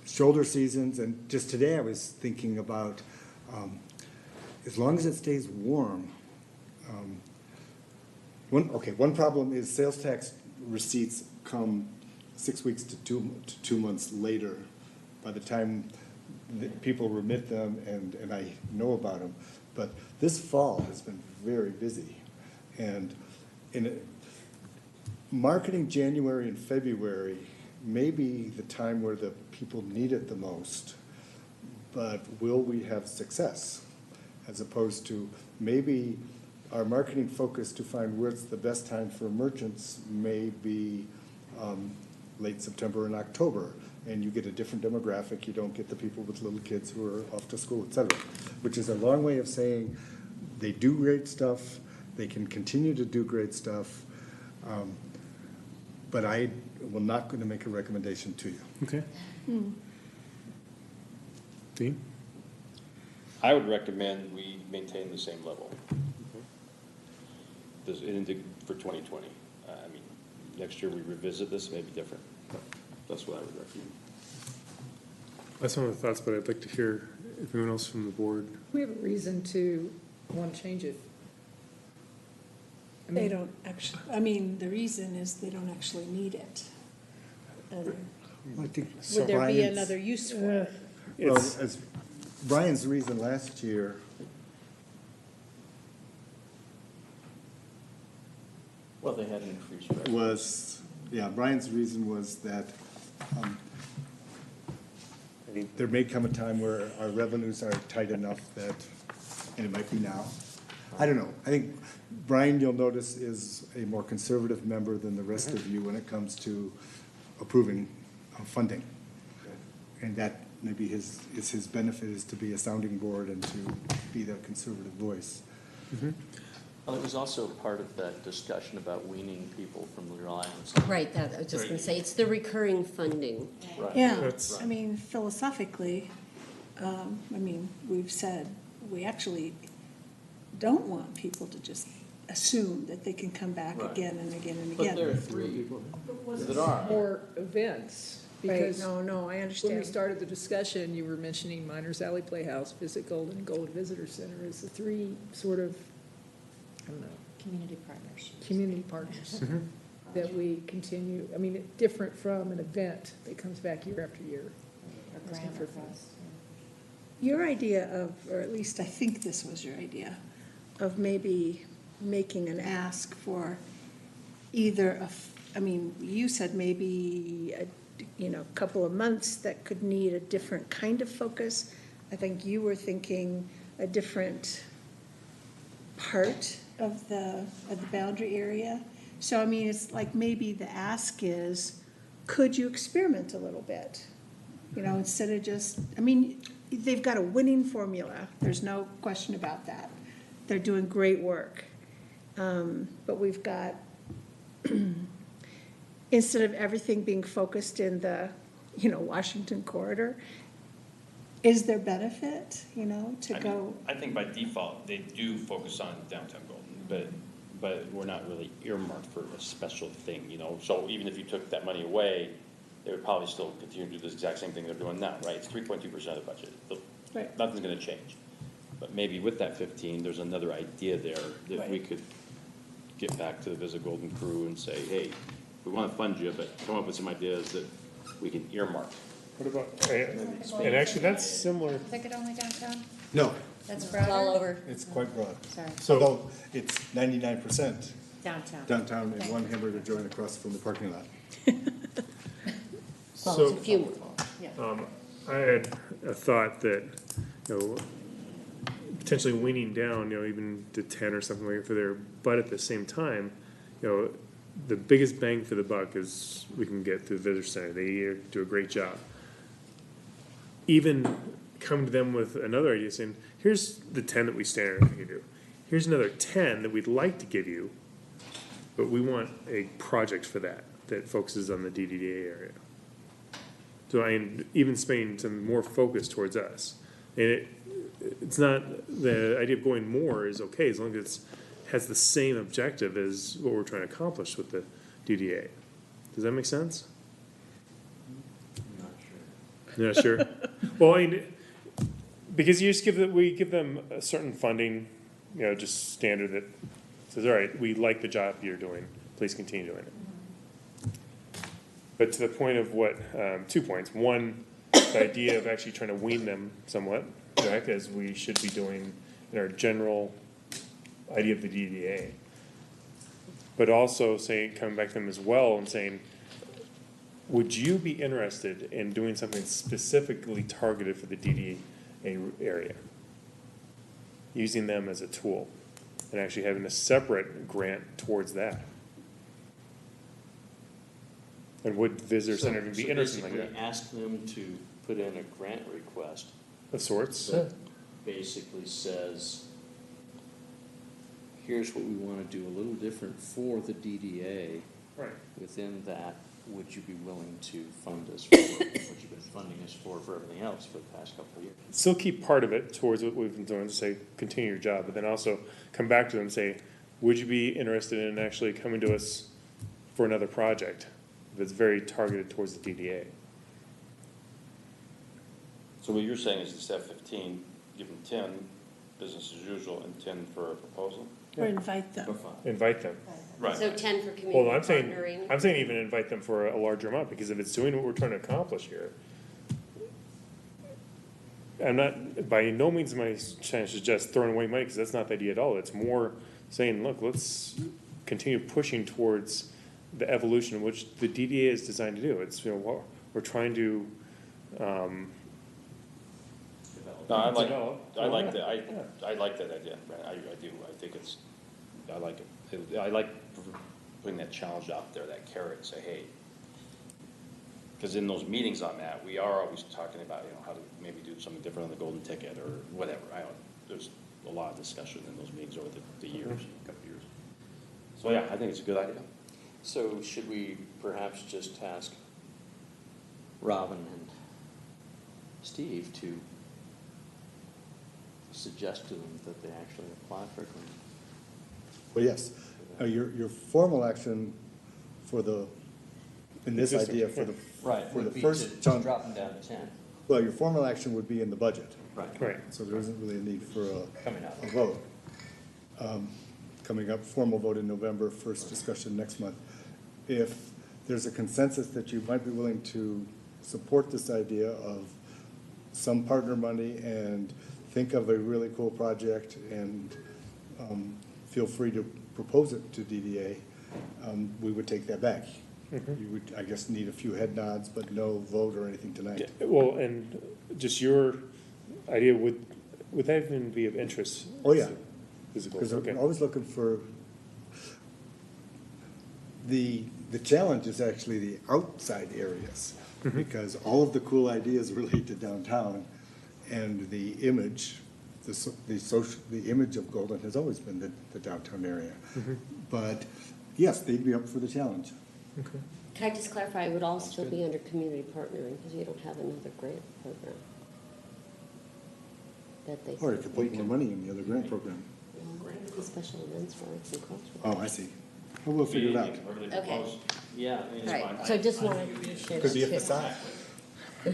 shoulder seasons, and just today I was thinking about, as long as it stays warm. One problem is sales tax receipts come 6 weeks to 2 months later by the time people remit them and I know about them. But this fall has been very busy. And marketing January and February may be the time where the people need it the most, but will we have success? As opposed to maybe our marketing focus to find where's the best time for merchants may be late September and October, and you get a different demographic. You don't get the people with little kids who are off to school, et cetera, which is a long way of saying they do great stuff, they can continue to do great stuff, but I will not going to make a recommendation to you. Okay. Dean? I would recommend we maintain the same level. For 2020. I mean, next year we revisit this, may be different. That's what I would recommend. That's one of the thoughts, but I'd like to hear if anyone else from the board. We have a reason to want to change it. I They mean, don't actually, I mean, the reason is they don't actually need it. And I think would there be Brian's- another use for it? Well, as Brian's reason last year, Well, they had an increased revenue. Brian's reason was that there may come a time where our revenues are tight enough that, and it might be now, I don't know. I think Brian, you'll notice, is a more conservative member than the rest of you when it comes to approving funding. And that maybe is his benefit, is to be a sounding board and to be the conservative voice. Well, it was also part of that discussion about weaning people from reliance on. Right, that, I was just gonna say, it's the recurring funding. Right. Yeah, That's- I mean, philosophically, we've said, we actually don't want people to just assume that they can come back Right. again and again and But there are again. three that are. more events, Right, because no, I when we understand. started the discussion, you were mentioning Miners Alley Playhouse, Visit Golden, and Golden Visitor Center as the three sort of, I don't know, Community partners. community partners that we continue, I mean, it's different from an event that comes back year after year. Asking for funds. Your idea of, or at least I think this was your idea, of maybe making an ask for either you said maybe a couple of months that could need a different kind of focus. I think you were thinking a different part of the boundary area. So, I mean, it's like maybe the ask is, could you experiment a little bit? Instead of just, they've got a winning formula. There's no question about that. They're doing great work. But we've got, instead of everything being focused in the, Washington corridor, is there benefit, to go? I think by default, they do focus on downtown Golden, but we're not really earmarked for a special thing, So even if you took that money away, they would probably still continue to do this exact same thing they're doing now, right? It's 3.2% of the budget. Right. Nothing's gonna change. But maybe with that 15, there's another idea there that we Right. could get back to the Visit Golden crew and say, hey, we wanna fund you, but come up with some ideas that we can earmark. What about, and actually, that's similar. Ticket only downtown? No, That's It's all broader? over, it's quite broad. Sorry, So, Although it's 99% downtown. downtown and one hamburger joint across from the parking lot. well, So- it's a few more. I had a thought that, potentially weaning down, even to 10 or something like that for there, but at the same time, the biggest bang for the buck is we can get through the visitor center. They do a great job. Even come to them with another idea saying, here's the 10 that we standardly do. Here's another 10 that we'd like to give you, but we want a project for that focuses on the DDA area. So even spending some more focus towards us. And it's not, the idea of going more is okay, as long as it has the same objective as what we're trying to accomplish with the DDA. Does that make sense? You're not sure? Well, because you just we give them a certain funding, just standard that says, all right, we like the job you're doing, please continue doing it. But to the point of 2 points. One, the idea of actually trying to wean them somewhat, correct, as we should be doing in our general idea of the DDA. But also coming back to them as well and saying, would you be interested in doing something specifically targeted for the DDA area? Using them as a tool and actually having a separate grant towards that. And would Visitor Center even be interested in like that? Basically ask them to put in a grant request Of sorts? that basically says, here's what we want to do a little different for the DDA. Right. Within that, would you be willing to fund us for what you've been funding us for everything else for the past couple of years? Still keep part of it towards what we've been doing to say, continue your job, but then also come back to them and say, would you be interested in actually coming to us for another project that's very targeted towards the DDA? So what you're saying is instead of 15, give them 10, business as usual, and 10 for a proposal? Or invite them. Invite them. Right. So 10 for Well, community I'm saying partnering. even invite them for a larger amount, because if it's doing what we're trying to accomplish here, I'm not, by no means am I trying to suggest throwing away money, because that's not the idea at all. It's more saying, look, let's continue pushing towards the evolution in which the DDA is designed to do. It's, we're trying to, No, I like develop. that, I like that idea, right, I do, I think I like it. I like putting that challenge out there, that carrot, and say, hey, because in those meetings on that, we are always talking about, how to maybe do something different on the golden ticket or whatever, there's a lot of discussion in those meetings over the years, a couple of years. So, yeah, I think it's a good idea. So should we perhaps just ask Robin and Steve to suggest to them that they actually apply for a grant? Well, yes, your formal action for in this idea, for the Would be first to chunk, drop them down to 10. well, your formal action would be in the budget, Right. so there isn't really a need for Coming out. a vote. Coming up, formal vote in November, first discussion next month. If there's a consensus that you might be willing to support this idea of some partner money and think of a really cool project and feel free to propose it to DDA, we would take that back. You would, I guess, need a few head nods, but no vote or anything tonight. Well, and just your idea, would that even be of interest? Oh, yeah. Physical, Because okay. I'm always looking for, the challenge is actually the outside areas, because all of the cool ideas relate to downtown, and the image, the image of Golden has always been the downtown area. But, yes, they'd be up for the challenge. Okay. Can I just clarify, it would all still be under community partnering, because you don't have another grant program that they. Or you could put more money in the other grant program. The special events for arts and culture. Oh, I see. Well, we'll figure it out. Okay. Yeah, I mean, it's Right, fine. so just wanted to share. Could be a that too. facade.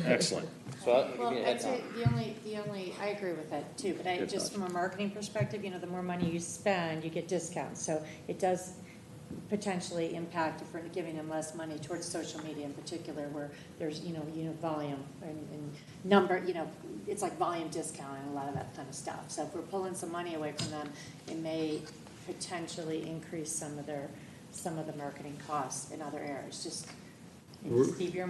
Excellent. So I'll give Well, you a head I'd say nod. the only, I agree with that too, but Good just thought. from a marketing perspective, the more money you spend, you get discounts. So it does potentially impact if we're giving them less money towards social media in particular, where there's, volume and number, it's like volume discount and a lot of that kind of stuff. So if we're pulling some money away from them, it may potentially increase some of the marketing costs in other areas. Just, Steve, you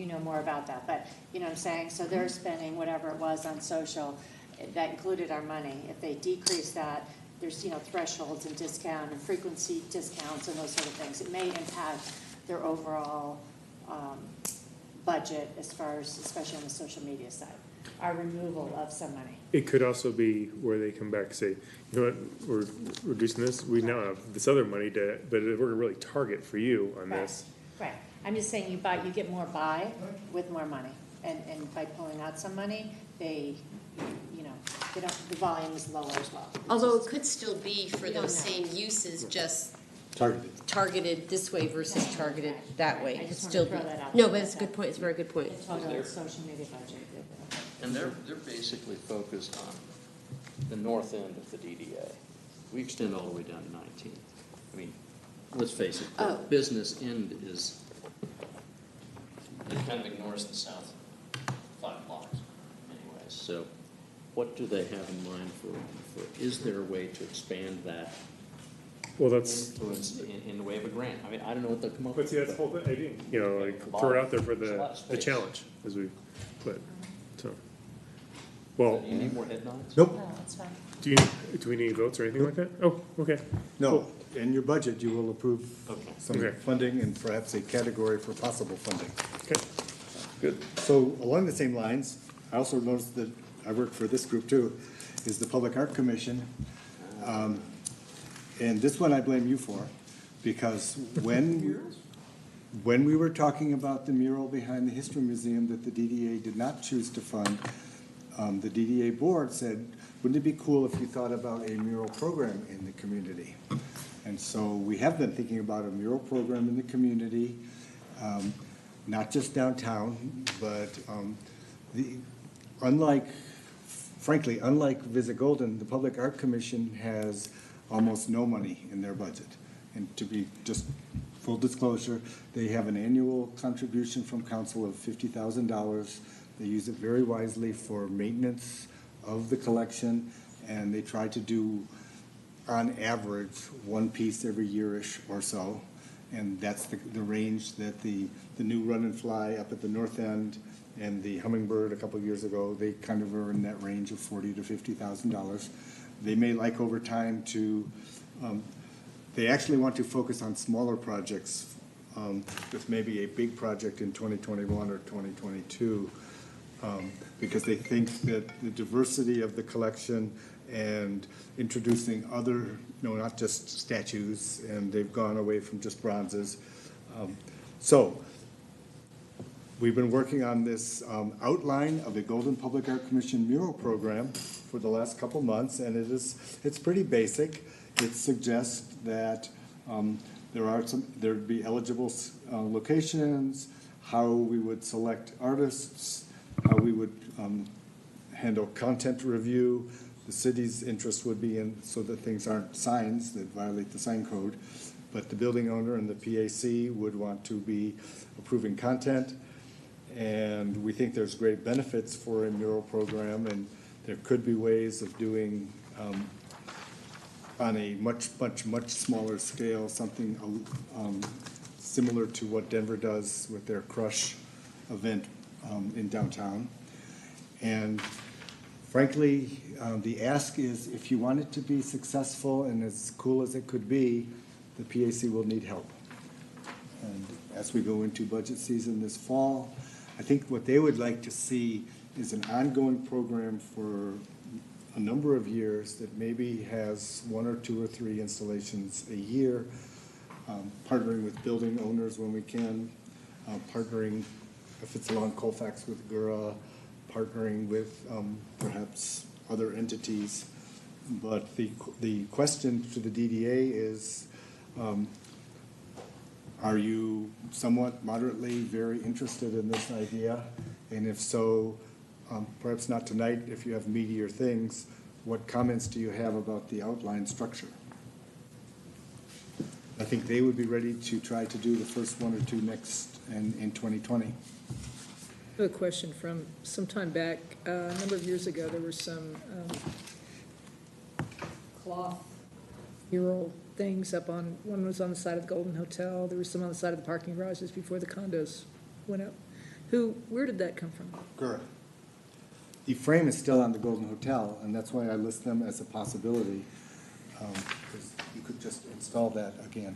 know more about that, but you know what I'm saying? So they're spending whatever it was on social, that included our money. If they decrease that, there's, thresholds and discount and frequency discounts and those sort of things. It may impact their overall budget as far as, especially on the social media side. our removal of some money. It could also be where they come back and say, you know what, we're reducing this, we now have this other money to, but we're gonna really target for you on this. Right, I'm just saying you get more buy with more money, and by pulling out some money, they, you know, the volume is lower as well. Although it could still be for We don't those know. same uses, just Targeted. targeted this way versus targeted that way. I It could just wanna still throw be. that out No, there. but it's a good point, it's a very good point. The total social media budget. And they're basically focused on the north end of the DDA. We extend all the way down to 19th. I mean, let's face it, the Oh. business end is, it kind of ignores the south 5 blocks anyways. So what do they have in mind for, is there a way to expand that Well, that's, influence in the way of a grant? I mean, I don't know what they'll come up but with. see, that's the whole idea, you know, like, throw it out there for There's a lot of the space. challenge, as we put, so. Well, Do you need more head nods? Nope, No, that's fine. do we need votes or anything like that? Oh, okay. no. In your budget, you will approve Okay. some Okay. funding and perhaps a category for possible funding. Okay, good. So along the same lines, I also noticed that I work for this group too, is the Public Art Commission. And this one I blame you for, because when we were talking about the mural behind the History Museum that the DDA did not choose to fund, the DDA board said, wouldn't it be cool if you thought about a mural program in the community? And so we have been thinking about a mural program in the community, not just downtown, but frankly, unlike Visit Golden, the Public Art Commission has almost no money in their budget. And to be just full disclosure, they have an annual contribution from council of $50,000. They use it very wisely for maintenance of the collection, and they try to do, on average, one piece every year-ish or so. And that's the range that the new Run and Fly up at the north end and the Hummingbird a couple of years ago, they kind of are in that range of $40,000 to $50,000. They may like over time to, they actually want to focus on smaller projects with maybe a big project in 2021 or 2022, because they think that the diversity of the collection and introducing other, not just statues, and they've gone away from just bronzes. So we've been working on this outline of the Golden Public Art Commission mural program for the last couple months, and it's pretty basic. It suggests that there'd be eligible locations, how we would select artists, how we would handle content review. The city's interest would be in, so that things aren't signs that violate the sign code, but the building owner and the PAC would want to be approving content. And we think there's great benefits for a mural program, and there could be ways of doing on a much smaller scale, something similar to what Denver does with their Crush event in downtown. And frankly, the ask is, if you want it to be successful and as cool as it could be, the PAC will need help. And as we go into budget season this fall, I think what they would like to see is an ongoing program for a number of years that maybe has 1 or 2 or 3 installations a year, partnering with building owners when we can, partnering, if it's along Colfax, with Gura, partnering with perhaps other entities. But the question to the DDA is, are you somewhat moderately very interested in this idea? And if so, perhaps not tonight, if you have meatier things, what comments do you have about the outline structure? I think they would be ready to try to do the first 1 or 2 next in 2020. I have a question from some time back. A number of years ago, there were some cloth mural things up on, one was on the side of the Golden Hotel, there was some on the side of the parking garages before the condos went up. Where did that come from? Gura. The frame is still on the Golden Hotel, and that's why I list them as a possibility, because you could just install that again.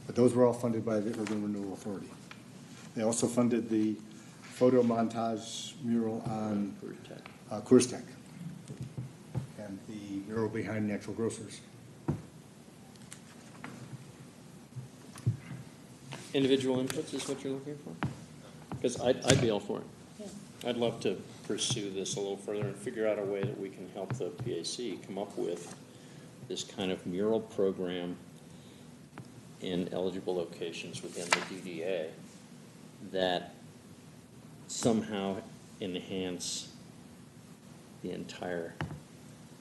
But those were all funded by the Urban Renewal Authority. They also funded the photo montage mural on Coors Tech. And the mural behind Natural Grocers. Individual inputs is what you're looking for? Because I'd be all for it. I'd love to pursue this a little further and figure out a way that we can help the PAC come up with this kind of mural program in eligible locations within the DDA that somehow enhance the entire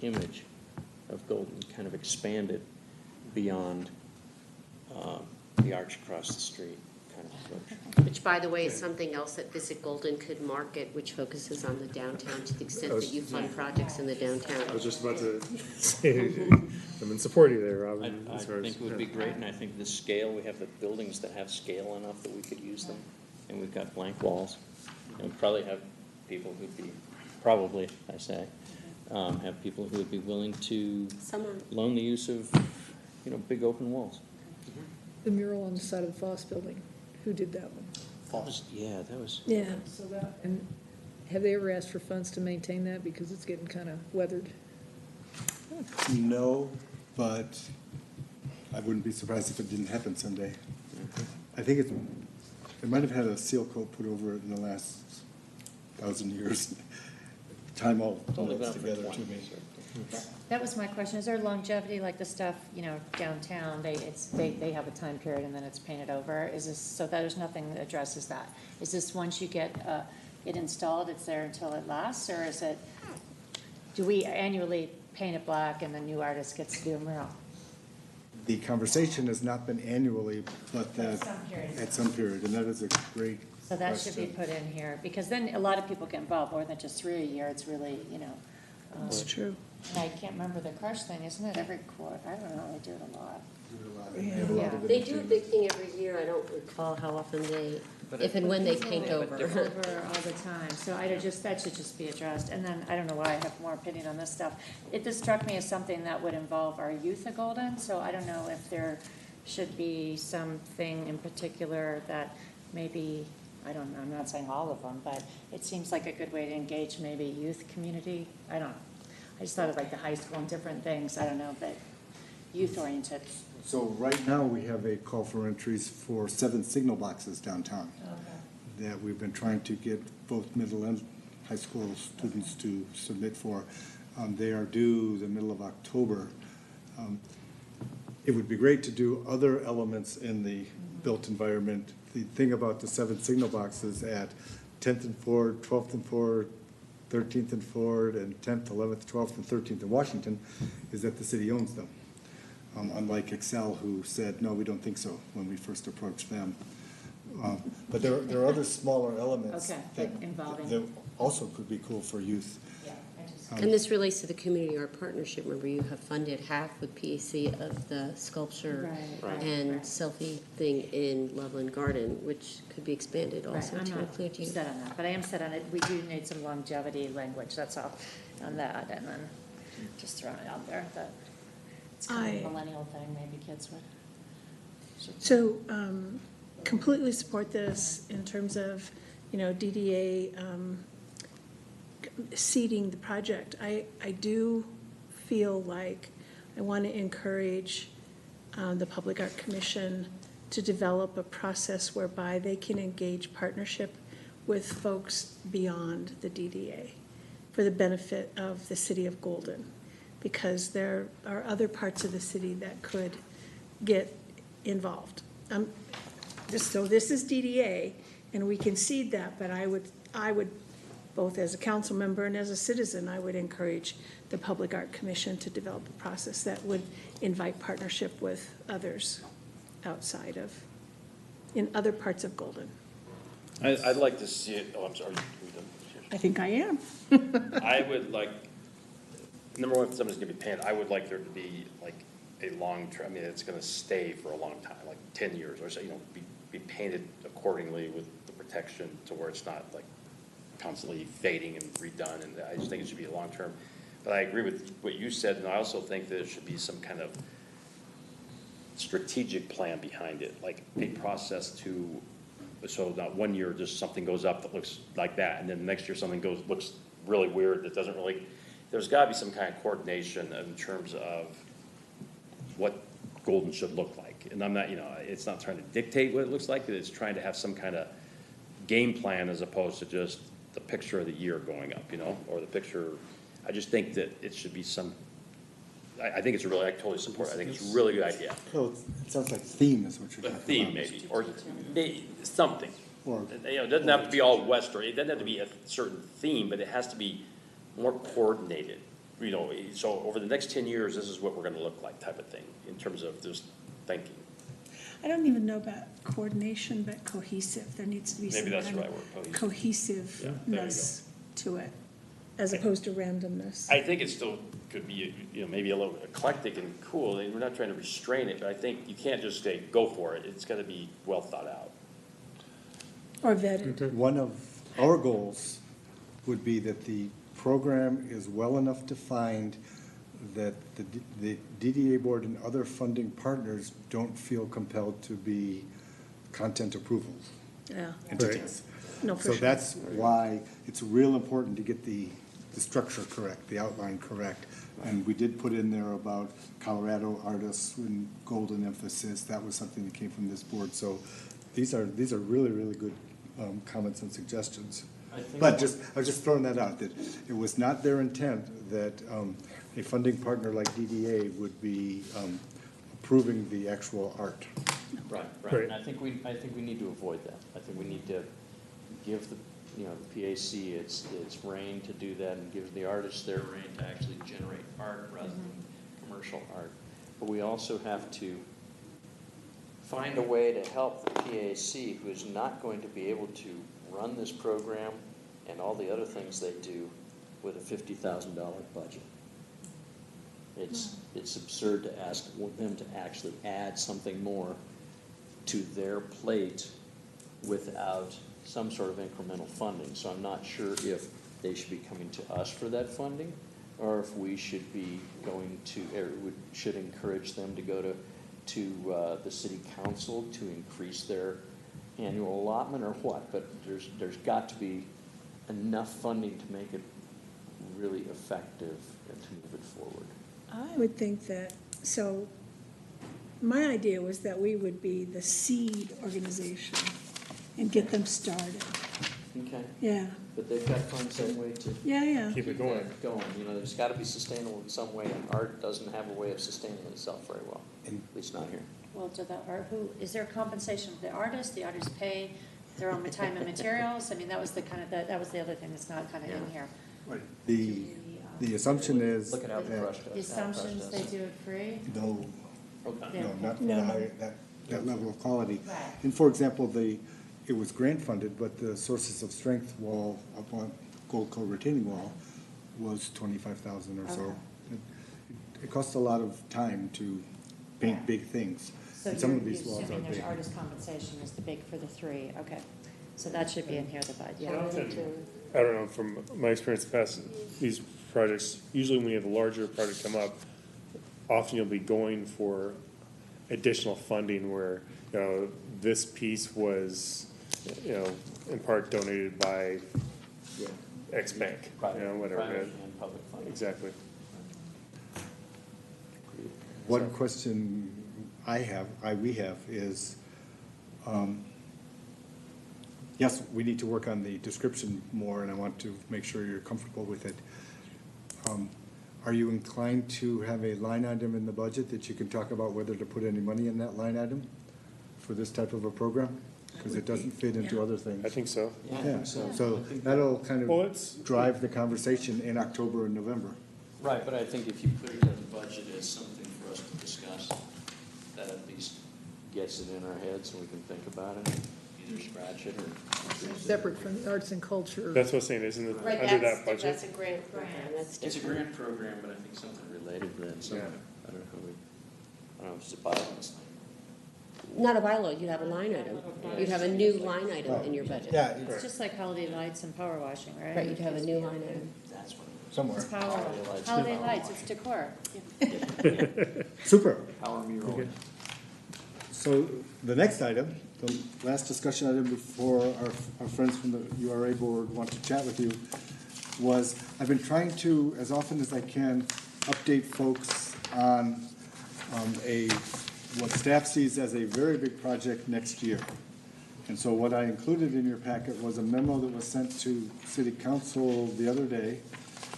image of Golden, kind of expand it beyond the arch across the street kind of approach. Which, by the way, is something else that Visit Golden could market, which focuses on the downtown to the extent that you fund projects in the downtown. I was just about to say, I'm in support of you there, Robin. I as far as- think it would be great, and I think the scale, we have the buildings that have scale enough that we could use them, and we've got blank walls. And we probably have people who'd be, probably, I say, have people who would be willing to loan the use of, big open walls. The mural on the side of the Foss building, who did that one? Yeah, that was. Yeah. So that, and have they ever asked for funds to maintain that, because it's getting kind of weathered? No, but I wouldn't be surprised if it didn't happen someday. I think it might have had a seal coat put over it in the last 1,000 years. Time all only been melts up for together 20, to me. That was my question. Is there longevity, like the stuff, downtown, they have a time period and then it's painted over? Is this, so there's nothing that addresses that? Is this once you get it installed, it's there until it lasts? Or is it, do we annually paint it black and the new artist gets to do a mural? The conversation has not been annually, but that, some period. at some period, and that is a great So that should be question. put in here, because then a lot of people get involved, more than just 3 a year. It's really, That's true. and I can't remember the crush thing, isn't it every quarter? I don't know, they do it a lot. They have a lot of it. They do a big thing every year. I don't recall how often they, if and when they paint over. Over all the time, so that should just be addressed. And then, I don't know why I have more opinion on this stuff. This struck me as something that would involve our youth of Golden, so I don't know if there should be something in particular that maybe, I don't know, I'm not saying all of them, but it seems like a good way to engage maybe youth community. I don't know. I just thought of like the high school and different things, I don't know, but youth-oriented. So right now, we have a call for entries for 7 signal boxes downtown that we've been trying to get both middle and high school students to submit for. They are due the middle of October. It would be great to do other elements in the built environment. The thing about the 7 signal boxes at 10th and Ford, 12th and Ford, 13th and Ford, and 10th, 11th, 12th, and 13th in Washington is that the city owns them. Unlike Excel, who said, no, we don't think so, when we first approached them. But there are other smaller elements Okay, that involving. that also could be cool for youth. Yeah, I just. And this relates to the community art partnership. Remember, you have funded half with PAC of the sculpture Right. and selfie thing in Loveland Garden, which could be expanded also Right, to I'm include not you. set on that, but I am set on it. We do need some longevity language, that's all, on that, and then just throwing it out there, that it's kind of a millennial thing, maybe kids would. So, completely support this in terms of, DDA seeding the project. I do feel like I want to encourage the Public Art Commission to develop a process whereby they can engage partnership with folks beyond the DDA for the benefit of the city of Golden, because there are other parts of the city that could get involved. So this is DDA, and we can seed that, but I would, both as a council member and as a citizen, I would encourage the Public Art Commission to develop a process that would invite partnership with others outside of, in other parts of Golden. I'd like to see it, I'm sorry. I think I am. I would like, number one, if somebody's gonna be painted, I would like there to be like a long term, it's gonna stay for a long time, like 10 years or so, be painted accordingly with the protection to where it's not like constantly fading and redone, and I just think it should be a long term. But I agree with what you said, and I also think that there should be some kind of strategic plan behind it, like a process to So not one year, just something goes up that looks like that, and then the next year something looks really weird that doesn't really, there's gotta be some kind of coordination in terms of what Golden should look like. And I'm not, it's not trying to dictate what it looks like, it's trying to have some kind of game plan as opposed to just the picture of the year going up, or the picture, I just think that it should be I think it's I totally support it. I think it's a really good idea. So it sounds like theme is what you're A talking about. theme maybe, or something. Or- It doesn't have to be all Western, it doesn't have to be a certain theme, but it has to be more coordinated. So over the next 10 years, this is what we're gonna look like type of thing, in terms of just thinking. I don't even know about coordination, but cohesive. There needs to be some Maybe that's kind the of right word, cohesiveness to it, as opposed to randomness. I think it still could be, maybe a little eclectic and cool, and we're not trying to restrain it, but I think you can't just say, go for it, it's gotta be well thought out. Or vetted. One of our goals would be that the program is well enough defined that the DDA board and other funding partners don't feel compelled to be content approval Yeah, entities. no, for So sure. that's why it's real important to get the structure correct, the outline correct. And we did put in there about Colorado artists and golden emphasis. That was something that came from this board. So these are really, really good comments and suggestions. But I was just throwing that out, that it was not their intent that a funding partner like DDA would be approving the actual art. Right, Right. right, and I think we need to avoid that. I think we need to give the PAC its reign to do that, and give the artists their reign to actually generate art rather than commercial art. But we also have to find a way to help the PAC, who is not going to be able to run this program and all the other things they do with a $50,000 budget. It's absurd to ask them to actually add something more to their plate without some sort of incremental funding. So I'm not sure if they should be coming to us for that funding, or if we should be going to, should encourage them to go to the city council to increase their annual allotment, or what. But there's got to be enough funding to make it really effective and to move it forward. I would think that, so my idea was that we would be the seed organization and get them started. Okay. Yeah, But they've got funds that way to yeah. Keep it going. going. There's got to be sustainable in some way, and art doesn't have a way of sustaining itself very well, at least not here. Well, is there compensation for the artists? The artists pay their own time and materials? I mean, that was the other thing that's not kind of in here. The assumption is Look at how the that, brush does. The assumptions, they do it free? no, Okay. no, not for No. that level of quality. Right. And for example, it was grant funded, but the Sources of Strength wall up on Gold Cove retaining wall was 25,000 or so. Okay. It costs a lot of time to paint big things. So And some you're of these walls are assuming there's big. artist compensation is the big for the three, okay. So that should be in here, the budget. I don't know, from my experience in the past, these projects, usually when you have a larger project come up, often you'll be going for additional funding where, this piece was, in part donated by X bank, whatever. Private and public funding. Exactly. One question we have is, yes, we need to work on the description more, and I want to make sure you're comfortable with it. Are you inclined to have a line item in the budget that you can talk about whether to put any money in that line item for this type of a program? Because it doesn't fit into other things. I think so. Yeah, I Yeah, think so. so I think that'll kind Well, of it's, drive the conversation in October and November. Right, but I think if you put it in the budget as something for us to discuss, that at least gets it in our heads and we can think about it, either scratch it or. Separate from the arts and culture. that's what I'm saying, isn't it, Right, under that that's budget? a great program, that's It's a different. grant program, but I think something related to that somewhere. Yeah. I don't know if it's a bylaws. Not a bylaw, you'd have a line item. You'd have a new line item in your budget. Yeah, It's just like holiday lights and power washing, right? Right, you'd have a new line item. That's what somewhere. It's power, Holiday lights. holiday lights, it's decor. Super. Power mural. Okay. So the next item the last discussion item before our friends from the URA board want to chat with you was, I've been trying to, as often as I can, update folks on what staff sees as a very big project next year. And so what I included in your packet was a memo that was sent to City Council the other day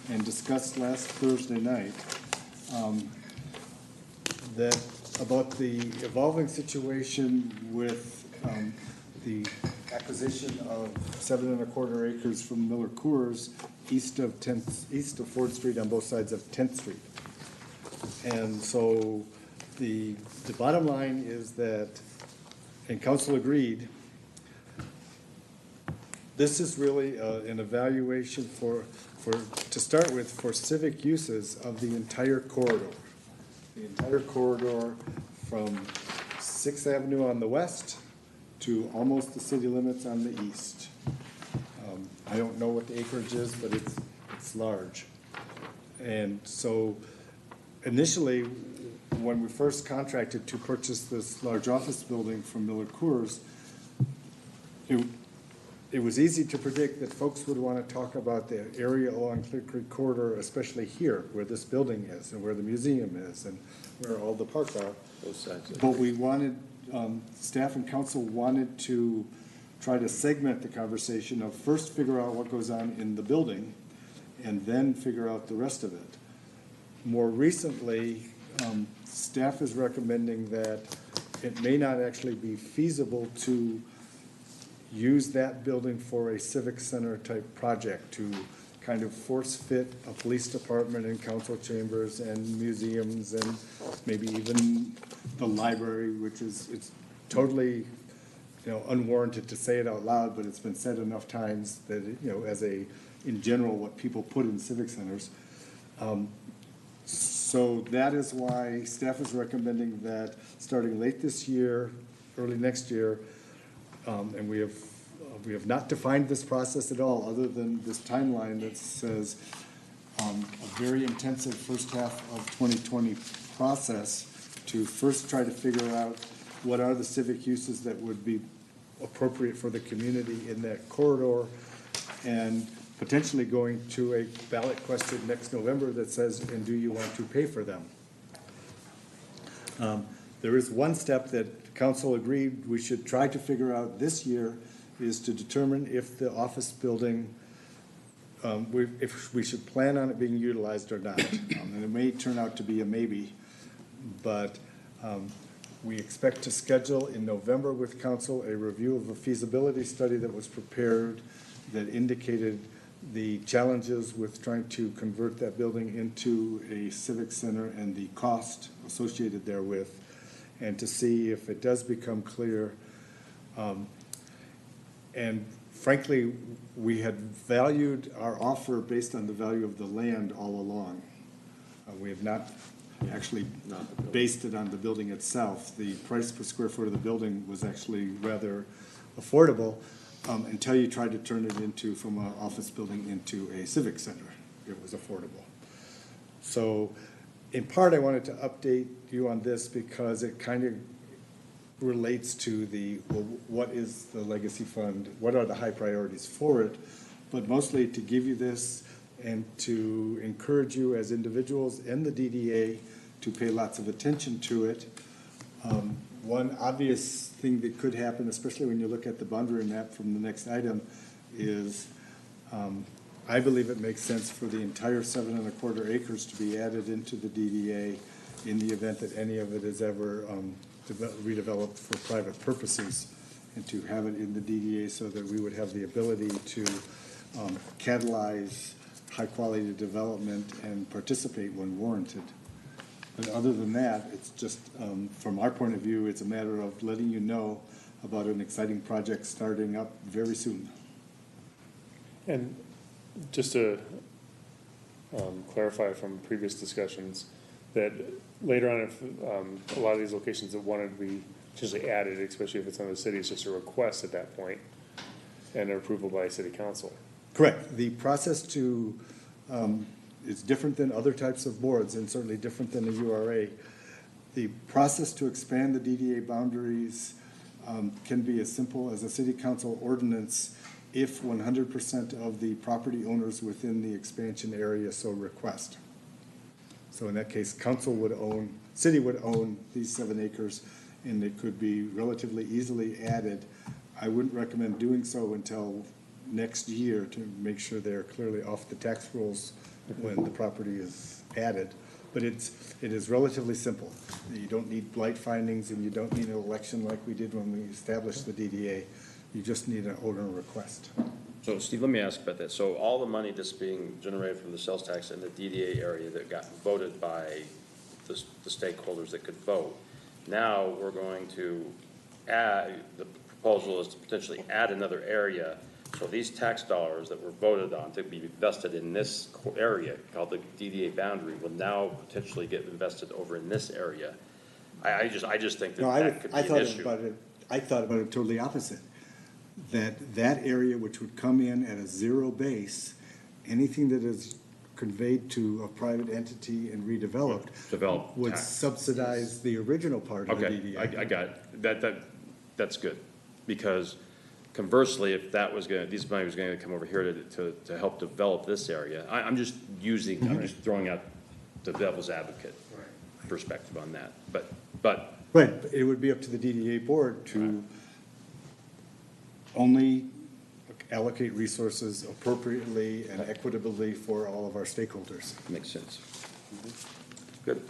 and discussed last Thursday night, that about the evolving situation with the acquisition of 7 1/4 acres from Miller Coors east of 4th Street on both sides of 10th Street. And so the bottom line is that, and council agreed, this is really an evaluation to start with, for civic uses of the entire corridor. The entire corridor from 6th Avenue on the west to almost the city limits on the east. I don't know what the acreage is, but it's large. And so initially, when we first contracted to purchase this large office building from Miller Coors, it was easy to predict that folks would want to talk about the area along Clear Creek Corridor, especially here, where this building is, and where the museum is, and where all the parks are. Both sides. But we wanted, staff and council wanted to try to segment the conversation of first figure out what goes on in the building, and then figure out the rest of it. More recently, staff is recommending that it may not actually be feasible to use that building for a civic center type project, to kind of force fit a police department and council chambers and museums and maybe even the library, which is, it's totally, unwarranted to say it out loud, but it's been said enough times that, as in general, what people put in civic centers. So that is why staff is recommending that starting late this year, early next year, and we have not defined this process at all, other than this timeline that says a very intensive first half of 2020 process to first try to figure out what are the civic uses that would be appropriate for the community in that corridor, and potentially going to a ballot question next November that says, and do you want to pay for them? There is one step that council agreed we should try to figure out this year, is to determine if the office building, if we should plan on it being utilized or not. And it may turn out to be a maybe, but we expect to schedule in November with council a review of a feasibility study that was prepared that indicated the challenges with trying to convert that building into a civic center and the cost associated therewith, and to see if it does become clear. And frankly, we had valued our offer based on the value of the land all along. We have not actually based it on the building itself. The price per square foot of the building was actually rather affordable, until you tried to turn it into, from an office building into a civic center. It was affordable. So in part, I wanted to update you on this because it kind of relates to what is the legacy fund, what are the high priorities for it, but mostly to give you this and to encourage you as individuals and the DDA to pay lots of attention to it. One obvious thing that could happen, especially when you look at the boundary map from the next item, is I believe it makes sense for the entire 7 1/4 acres to be added into the DDA in the event that any of it is ever redeveloped for private purposes, and to have it in the DDA so that we would have the ability to catalyze high-quality development and participate when warranted. But other than that, it's just, from our point of view, it's a matter of letting you know about an exciting project starting up very soon. And just to clarify from previous discussions, that later on, if a lot of these locations that wanted to be potentially added, especially if it's on the city, it's just a request at that point and an approval by city council. Correct. The process to, is different than other types of boards, and certainly different than the URA. The process to expand the DDA boundaries can be as simple as a city council ordinance if 100% of the property owners within the expansion area so request. So in that case, city would own these 7 acres, and it could be relatively easily added. I wouldn't recommend doing so until next year to make sure they're clearly off the tax rolls when the property is added. But it is relatively simple. You don't need blight findings, and you don't need an election like we did when we established the DDA. You just need an owner request. So Steve, let me ask about that. So all the money that's being generated from the sales tax in the DDA area that got voted by the stakeholders that could vote, now we're going to add, the proposal is to potentially add another area. So these tax dollars that were voted on to be invested in this area called the DDA boundary will now potentially get invested over in this area. I just think No, that could be an issue. I thought about it totally opposite. That area which would come in at a zero base, anything that is conveyed to a private entity and redeveloped would tax. subsidize the original part of the Okay, DDA. I got it. That's good. Because conversely, if that was this money was gonna come over here to help develop this area, I'm just throwing out the devil's advocate perspective on that. But Right, but it would be up to the DDA board to only allocate resources appropriately and equitably for all of our stakeholders. makes sense. Good.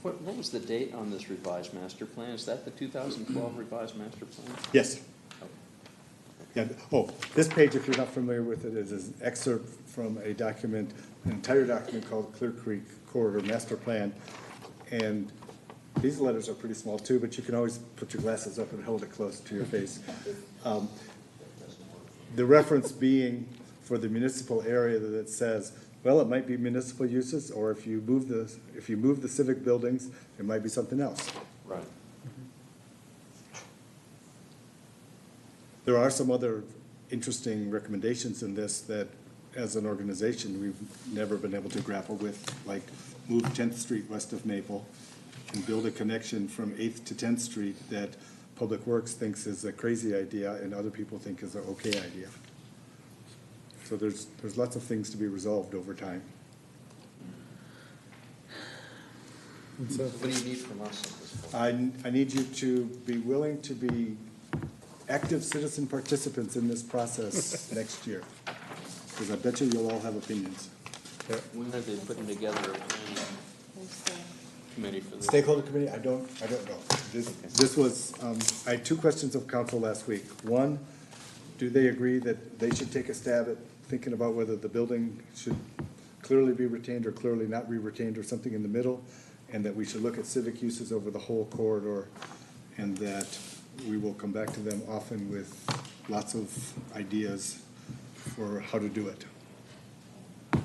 What was the date on this revised master plan? Is that the 2012 revised master plan? Yes. Yeah, this page, if you're not familiar with it, is an excerpt from a document, an entire document called Clear Creek Corridor Master Plan. And these letters are pretty small too, but you can always put your glasses up and hold it close to your face. The reference being for the municipal area that says, well, it might be municipal uses, or if you move the civic buildings, it might be something else. Right. There are some other interesting recommendations in this that, as an organization, we've never been able to grapple with, like move 10th Street west of Maple and build a connection from 8th to 10th Street that Public Works thinks is a crazy idea and other people think is an okay idea. So there's lots of things to be resolved over time. What do you need from us at this point? I need you to be willing to be active citizen participants in this process next year, because I bet you'll all have opinions. When are they putting together a planning committee for this? Stakeholder committee, I don't know. This was, I had 2 questions of council last week. One, do they agree that they should take a stab at thinking about whether the building should clearly be retained or clearly not be retained or something in the middle, and that we should look at civic uses over the whole corridor, and that we will come back to them often with lots of ideas for how to do it.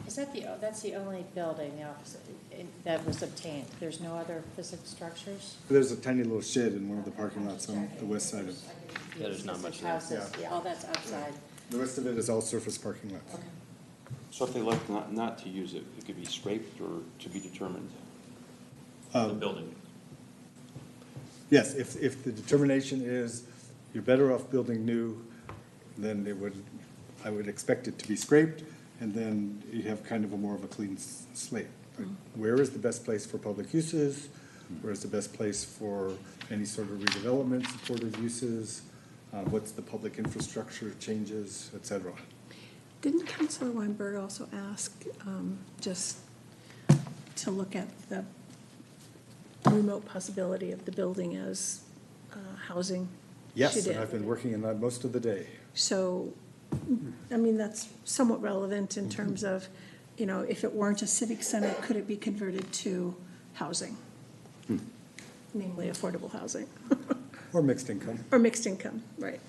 Is that that's the only building, the office, that was obtained? There's no other physical structures? There's a tiny little shed in one of the parking lots on the west side of, Yeah, there's not much there. Houses, yeah, all that's outside. the rest of it is all surface parking lots. Okay. So if they elect not to use it, it could be scraped or to be determined, the building. Yes, if the determination is you're better off building new, then I would expect it to be scraped, and then you have kind of more of a clean slate. Like, where is the best place for public uses? Where is the best place for any sort of redevelopment, supportive uses? What's the public infrastructure changes, et cetera? Didn't Councilor Weinberg also ask just to look at the remote possibility of the building as housing? Yes, She and did. I've been working on that most of the day. So, I mean, that's somewhat relevant in terms of, if it weren't a civic center, could it be converted to housing? Namely, affordable housing. Or mixed income. Or mixed income, right.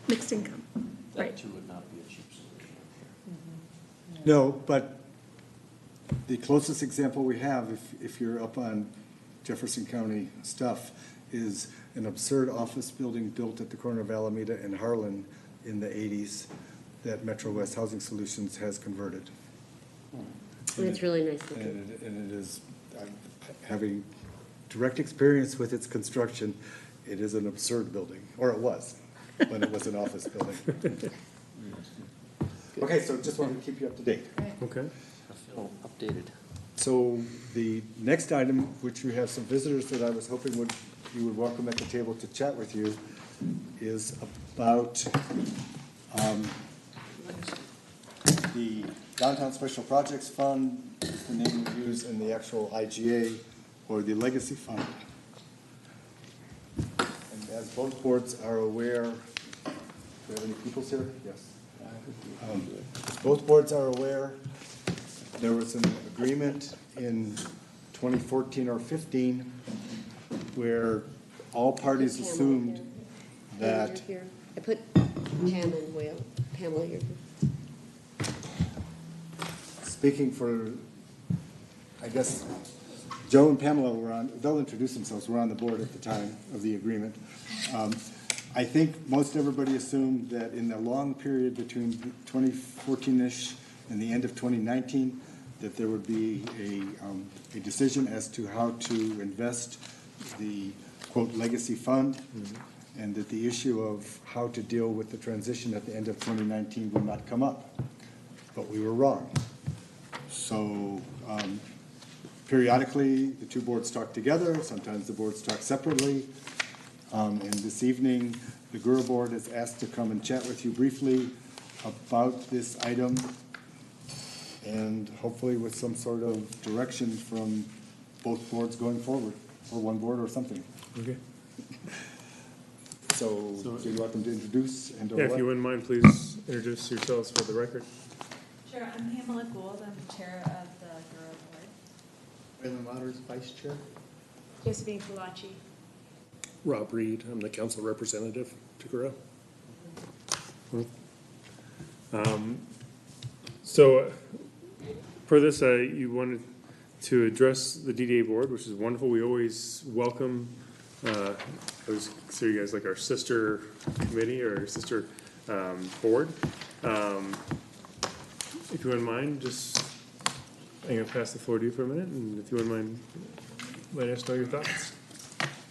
Mixed income, That right. too would not be a cheap solution. No, but the closest example we have, if you're up on Jefferson County stuff, is an absurd office building built at the corner of Alameda and Harlan in the 80s that Metro West Housing Solutions has converted. And it's really nice looking. And it is, having direct experience with its construction. It is an absurd building, or it was, when it was an office building. Okay, so just wanted to keep you up to date. Okay. I feel updated. So the next item, which we have some visitors that I was hoping you would welcome at the table to chat with you, is about the Downtown Special Projects Fund, is the name we use in the actual IGA, or the Legacy Fund. And as both boards are aware, do we have any peoples here? Yes. As both boards are aware, there was an agreement in 2014 or 15 where all parties Pamela assumed here. that, You're here. I put Pam and Will. Pamela, you're here. speaking for, I guess, Joe and Pamela were on, they'll introduce themselves, were on the board at the time of the agreement. I think most everybody assumed that in the long period between 2014-ish and the end of 2019, that there would be a decision as to how to invest the, quote, legacy fund, and that the issue of how to deal with the transition at the end of 2019 would not come up. But we were wrong. So periodically, the two boards talk together, sometimes the boards talk separately. And this evening, the GURA board is asked to come and chat with you briefly about this item, and hopefully with some sort of direction from both boards going forward, or one board or something. Okay. So you're welcome to introduce and or Yeah, if what? you wouldn't mind, please introduce yourselves for the record. Sure, I'm Pamela Gould, I'm the chair of the GURA board. Raylan Waters, vice chair. Josephine Kulachi. Rob Reed, I'm the council representative to GURA. So, for this, you wanted to address the DDA board, which is wonderful. We always welcome, I always consider you guys like our sister committee or our sister board. If you wouldn't mind, just, I'm gonna pass the floor to you for a minute, and if you wouldn't mind, let us know your thoughts.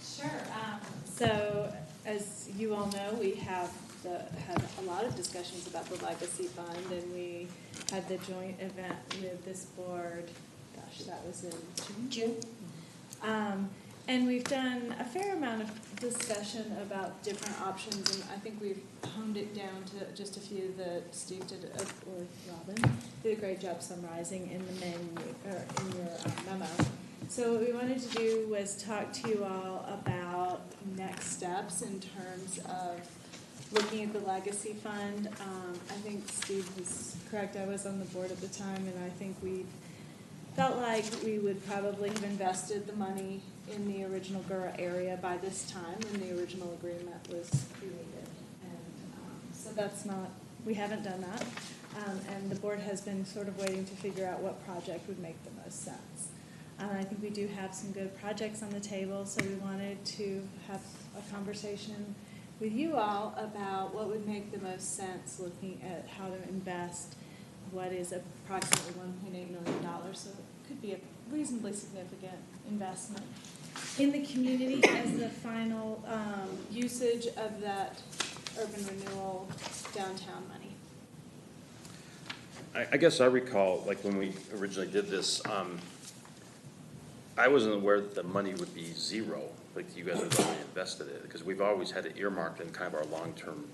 Sure, so as you all know, we have had a lot of discussions about the legacy fund, and we had the joint event with this board, gosh, that was in June? And we've done a fair amount of discussion about different options, and I think we've honed it down to just a few that Steve did, or Robin, did a great job summarizing in the menu, or in your memo. So what we wanted to do was talk to you all about next steps in terms of looking at the legacy fund. I think Steve was correct, I was on the board at the time, and I think we felt like we would probably have invested the money in the original GURA area by this time when the original agreement was created. And so that's not, we haven't done that. And the board has been sort of waiting to figure out what project would make the most sense. I think we do have some good projects on the table, so we wanted to have a conversation with you all about what would make the most sense looking at how to invest what is approximately $1.8 million, so it could be a reasonably significant investment in the community as the final usage of that urban renewal downtown money. I guess I recall, like, when we originally did this, I wasn't aware that the money would be zero, like you guys had already invested it, because we've always had it earmarked in kind of our long-term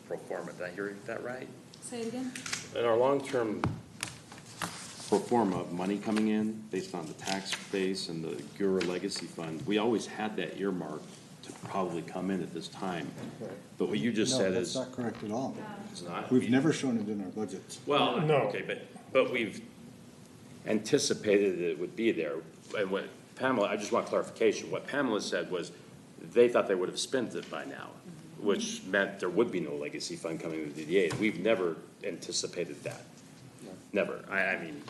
pro forma. Did I hear that right? Say it again? In our long-term pro forma of money coming in, based on the tax base and the GURA Legacy Fund, we always had that earmarked to probably come in at this time. But what you just said is. No, that's not correct at all. It's not. We've never shown it in our budgets. Well, No. okay, but we've anticipated that it would be there. And what Pamela, I just want clarification. What Pamela said was they thought they would have spent it by now, which meant there would be no legacy fund coming to the DDA. We've never anticipated that. Never. I mean,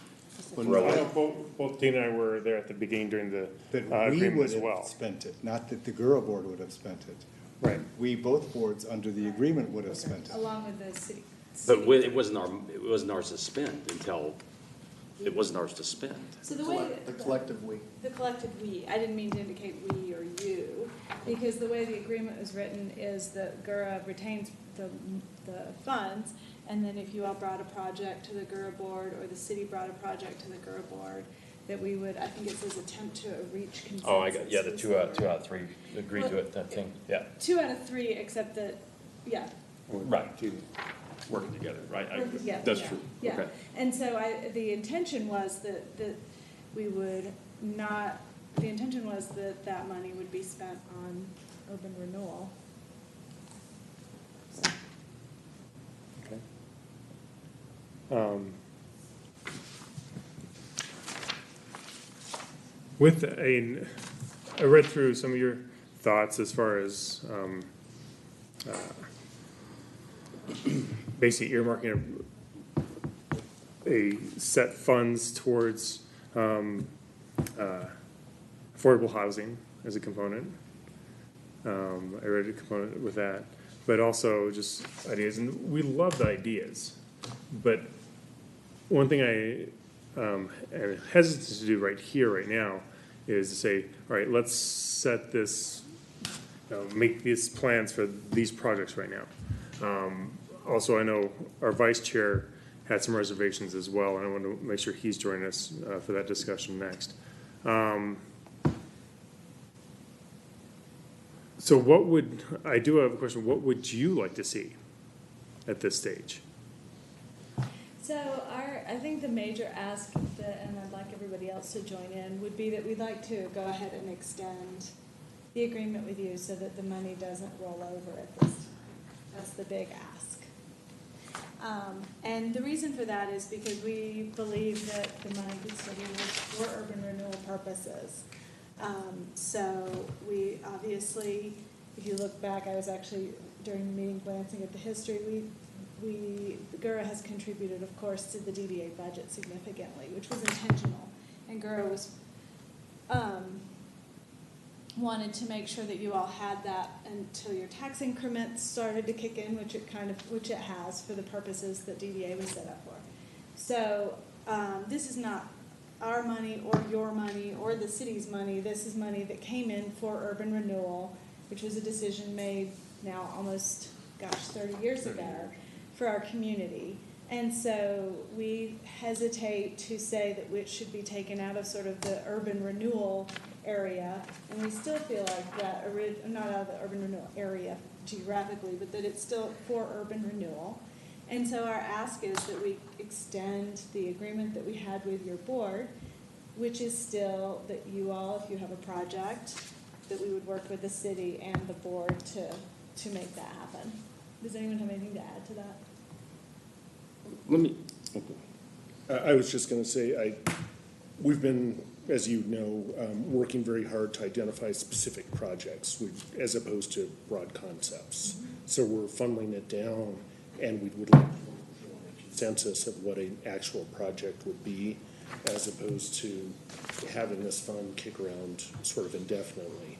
I know both Dean and I were there at the beginning during the That we agreement would as have well. spent it, not that the GURA board would have spent it. Right. We, both boards, under the agreement would have spent it. Along with the city. but it wasn't ours to spend until it wasn't ours to spend. So the way. The collective we. The collective we, I didn't mean to indicate we or you, because the way the agreement was written is that GURA retains the funds, and then if you all brought a project to the GURA board, or the city brought a project to the GURA board, that we would, I think it says attempt to reach consensus. Oh, I got, yeah, the was two out word. of three agreed to it, that thing, yeah. 2 out of 3, except that, yeah. Right, working together, right? Yeah, That's yeah, true, yeah. okay. And so the intention was that we would not, the intention was that that money would be spent on urban renewal. So, Okay. I read through some of your thoughts as far as basically earmarking a set funds towards affordable housing as a component. I read a component with that, but also just ideas, and we love the ideas. But one thing I am hesitant to do right here, right now, is to say, all right, let's set this, make these plans for these projects right now. Also, I know our vice chair had some reservations as well, and I want to make sure he's joining us for that discussion next. So I do have a question, what would you like to see at this stage? So I think the major ask, and I'd like everybody else to join in, would be that we'd like to go ahead and extend the agreement with you so that the money doesn't roll over at this. That's the big ask. And the reason for that is because we believe that the money could still be used for urban renewal purposes. So we obviously, if you look back, I was actually during the meeting glancing at the history, the GURA has contributed, of course, to the DDA budget significantly, which was intentional. And GURA was wanted to make sure that you all had that until your tax increments started to kick in, which it has for the purposes that DDA was set up for. So this is not our money or your money or the city's money. This is money that came in for urban renewal, which was a decision made now almost, 30 years ago for our community. And so we hesitate to say that it should be taken out of sort of the urban renewal area, and we still feel like that, not out of the urban renewal area geographically, but that it's still for urban renewal. And so our ask is that we extend the agreement that we had with your board, which is still that you all, if you have a project, that we would work with the city and the board to make that happen. Does anyone have anything to add to that? Let me, I was just going to say, we've been, as you know, working very hard to identify specific projects as opposed to broad concepts. So we're funneling it down, and we would like a consensus of what an actual project would be, as opposed to having this fund kick around sort of indefinitely.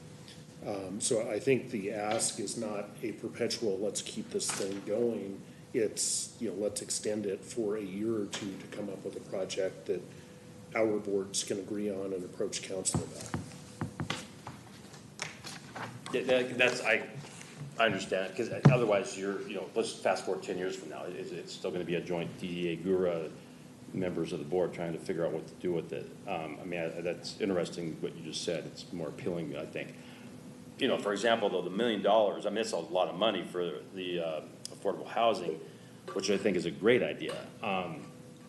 So I think the ask is not a perpetual, let's keep this thing going. It's, let's extend it for a year or two to come up with a project that our boards can agree on and approach council about. I understand, because otherwise let's fast forward 10 years from now, it's still gonna be a joint DDA GURA members of the board trying to figure out what to do with it. That's interesting what you just said. It's more appealing, I think. For example, though, the $1 million, it's a lot of money for the affordable housing, which I think is a great idea.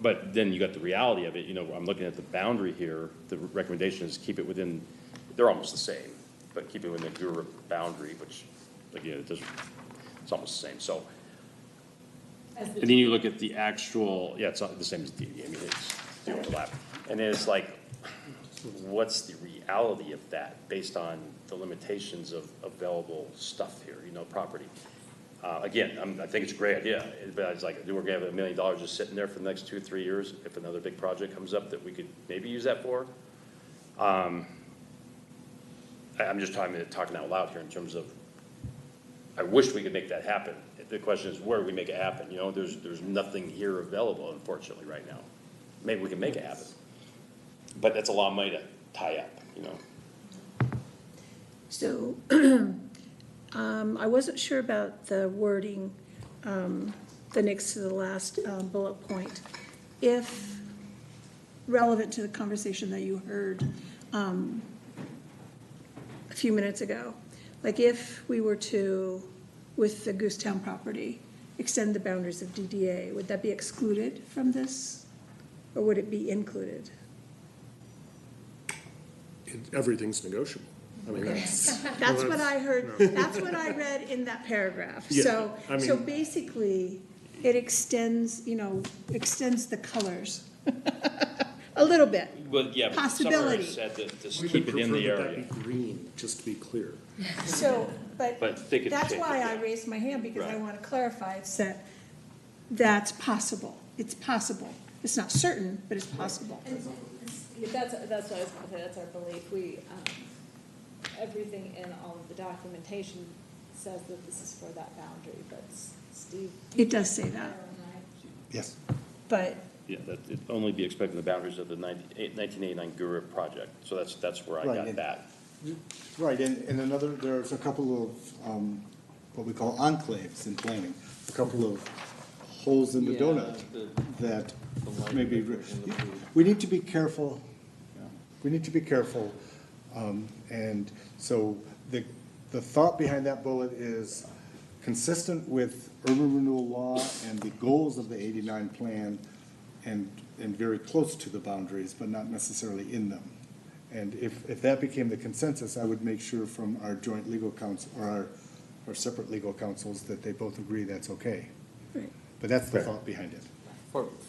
But then you got the reality of it. I'm looking at the boundary here. The recommendation is keep it within, they're almost the same, but keep it within the GURA boundary, which, it's almost the same. So, and then you look at the actual, it's not the same as DD. It's the overlap. And then it's like, what's the reality of that based on the limitations of available stuff here, property? Again, I think it's a great idea, but it's like, we're gonna have $1 million just sitting there for the next 2 or 3 years if another big project comes up that we could maybe use that for. I'm just talking out loud here in terms of, I wish we could make that happen. The question is, where do we make it happen? There's nothing here available, unfortunately, right now. maybe we can make it happen. But that's a lot of money to tie up, you know? So, I wasn't sure about the wording, the next to the last bullet point. If relevant to the conversation that you heard a few minutes ago, like if we were to, with the Goosetown property, extend the boundaries of DDA, would that be excluded from this? Or would it be included? Everything's negotiable. I mean, that's. That's what I heard, that's what I read in that paragraph. Yeah, So, I so mean- basically, it extends, extends the colors a little bit. Well, yeah, but Possibility. somewhere it said that just We keep would it in the prefer that area. that be green, just to be clear. So, But they could that's change why it, I yeah. raised my hand, because I Right. want to clarify, it's that, that's possible. It's possible. It's not certain, but it's possible. That's what I was going to say, that's our belief. Everything in all of the documentation says that this is for that boundary, but Steve. It does say that, Yes. but, Yeah, that, it'd only be expecting the boundaries of the 1989 Gura project, so that's where I Right, got and- that. Right, and another, there's a couple of, what we call enclaves in planning, a couple of holes in the Yeah, donut that the light maybe, in the blue. we need to be careful, we need to be careful. And so the thought behind that bullet is consistent with urban renewal law and the goals of the 89 plan and very close to the boundaries, but not necessarily in them. And if that became the consensus, I would make sure from our joint legal counsel, or our separate legal counsels, that they both agree that's okay. right. But that's the thought behind it.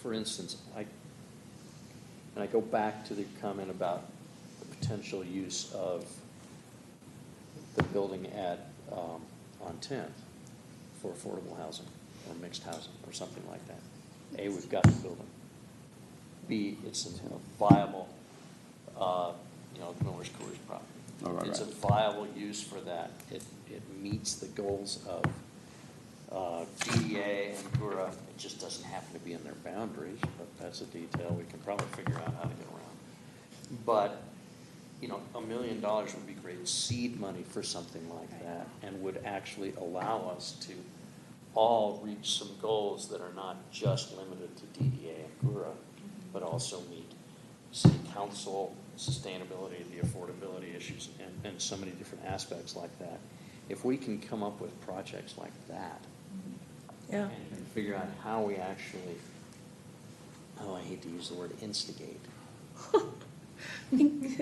For instance, and I go back to the comment about the potential use of the building on 10th for affordable housing or mixed housing or something like that. A, we've got the building. B, it's a viable, Miller's Coors property. Oh, right, It's a right. viable use for that. It meets the goals of DDA and Gura. It just doesn't happen to be in their boundaries, but that's a detail we can probably figure out how to get around. But, $1 million would be great seed money for something like that, and would actually allow us to all reach some goals that are not just limited to DDA and Gura, but also meet city council, sustainability, the affordability issues, and so many different aspects like that. If we can come up with projects like that, Yeah. and figure out how we actually, I hate to use the word instigate,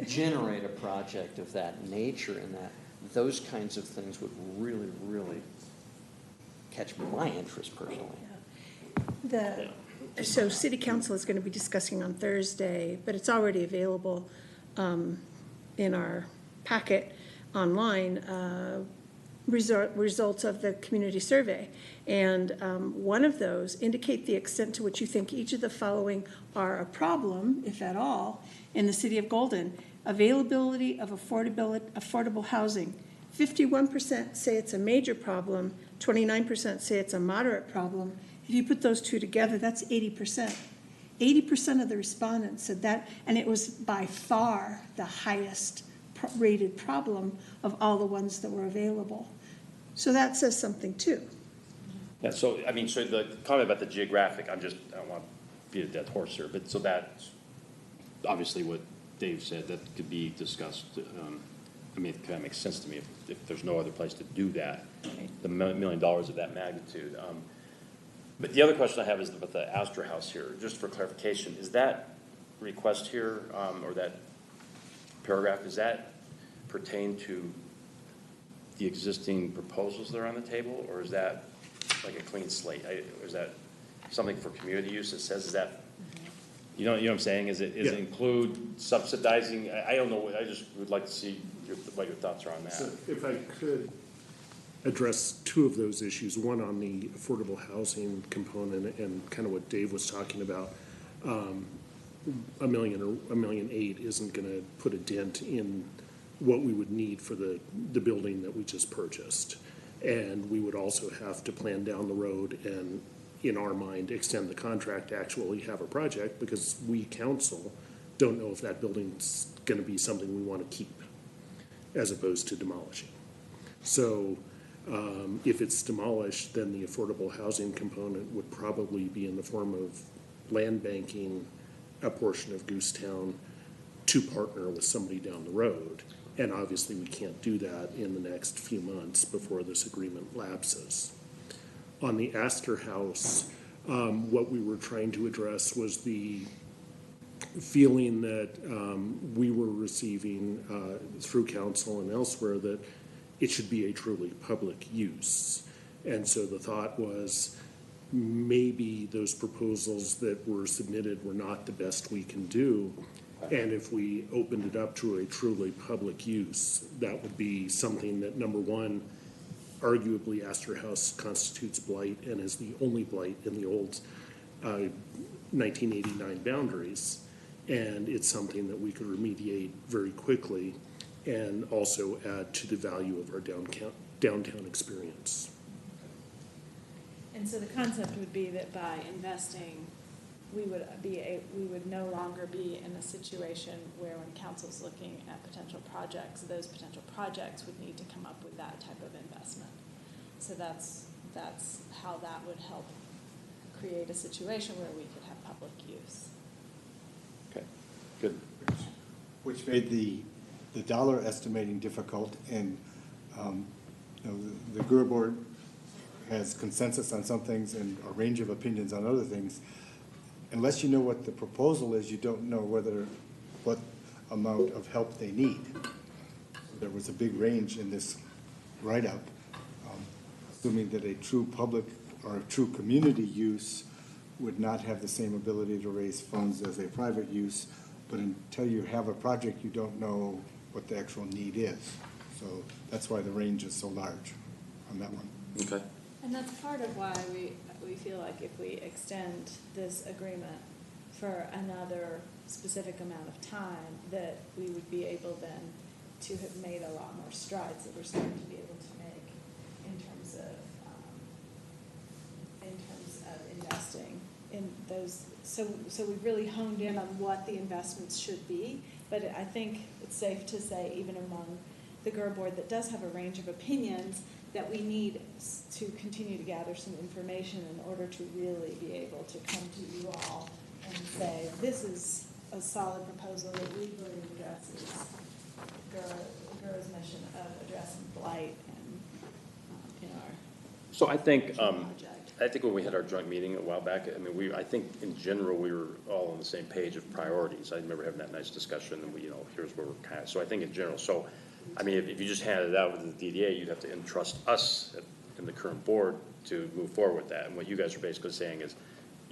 generate a project of that nature, and those kinds of things would really, really catch my interest personally. So city council is going to be discussing on Thursday, but it's already available in our packet online, results of the community survey. And one of those indicate the extent to which you think each of the following are a problem, if at all, in the city of Golden. Availability of affordable housing. 51% say it's a major problem, 29% say it's a moderate problem. If you put those two together, that's 80%. 80% of the respondents said that, and it was by far the highest rated problem of all the ones that were available. So that says something too. Yeah, so, so the comment about the geographic, I don't want to beat a dead horse here, but so that's obviously what Dave said, that could be discussed. It kind of makes sense to me if there's no other place to do that, the $1 million of that magnitude. But the other question I have is about the Astor House here, just for clarification, is that request here, or that paragraph, does that pertain to the existing proposals that are on the table, or is that like a clean slate? Or is that something for community use that says, is that, you know what I'm saying? Is it include subsidizing? I don't know, I just would like to see what your thoughts are on that. So if I could address two of those issues, one on the affordable housing component and kind of what Dave was talking about. $1 million or $1.8 million isn't going to put a dent in what we would need for the building that we just purchased. And we would also have to plan down the road and in our mind, extend the contract to actually have a project, because we, council, don't know if that building's gonna be something we wanna keep, as opposed to demolishing. So, if it's demolished, then the affordable housing component would probably be in the form of land banking a portion of Goosetown to partner with somebody down the road. And obviously, we can't do that in the next few months before this agreement lapses. On the Astor House, what we were trying to address was the feeling that we were receiving through council and elsewhere, that it should be a truly public use. And so the thought was, maybe those proposals that were submitted were not the best we can do. And if we opened it up to a truly public use, that would be something that, number one, arguably Astor House constitutes blight and is the only blight in the old 1989 boundaries. And it's something that we could remediate very quickly and also add to the value of our downtown experience. And so the concept would be that by investing, we would no longer be in a situation where when council's looking at potential projects, those potential projects would need to come up with that type of investment. So that's how that would help create a situation where we could have public use. Okay, good. Which made the dollar estimating difficult, and the GUR board has consensus on some things and a range of opinions on other things. Unless you know what the proposal is, you don't know what amount of help they need. There was a big range in this write-up, assuming that a true public or a true community use would not have the same ability to raise funds as a private use, but until you have a project, you don't know what the actual need is. So that's why the range is so large on that one. Okay. And that's part of why we feel like if we extend this agreement for another specific amount of time, that we would be able then to have made a lot more strides that we're starting to be able to make in terms of investing in those. So we've really honed in on what the investments should be, but I think it's safe to say, even among the GUR board that does have a range of opinions, that we need to continue to gather some information in order to really be able to come to you all and say, this is a solid proposal that we believe addresses GUR's mission of addressing blight and in our So I think, project. when we had our joint meeting a while back, I mean, I think in general, we were all on the same page of priorities. I remember having that nice discussion, and here's where we're kind of, so I think in general, so, I mean, if you just handed it out with the DDA, you'd have to entrust us in the current board to move forward with that. And what you guys are basically saying is,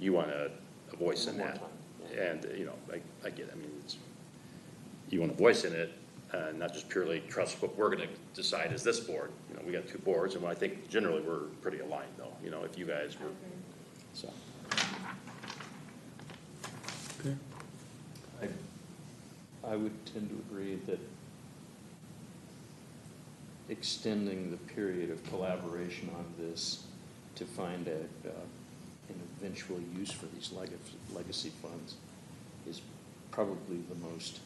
you want a voice in that. And, I get it. I mean, you want a voice in it, not just purely trust what we're gonna decide as this board. We got two boards, and I think generally we're pretty aligned though, if you guys were, so. Okay. I would tend to agree that extending the period of collaboration on this to find an eventual use for these legacy funds is probably the most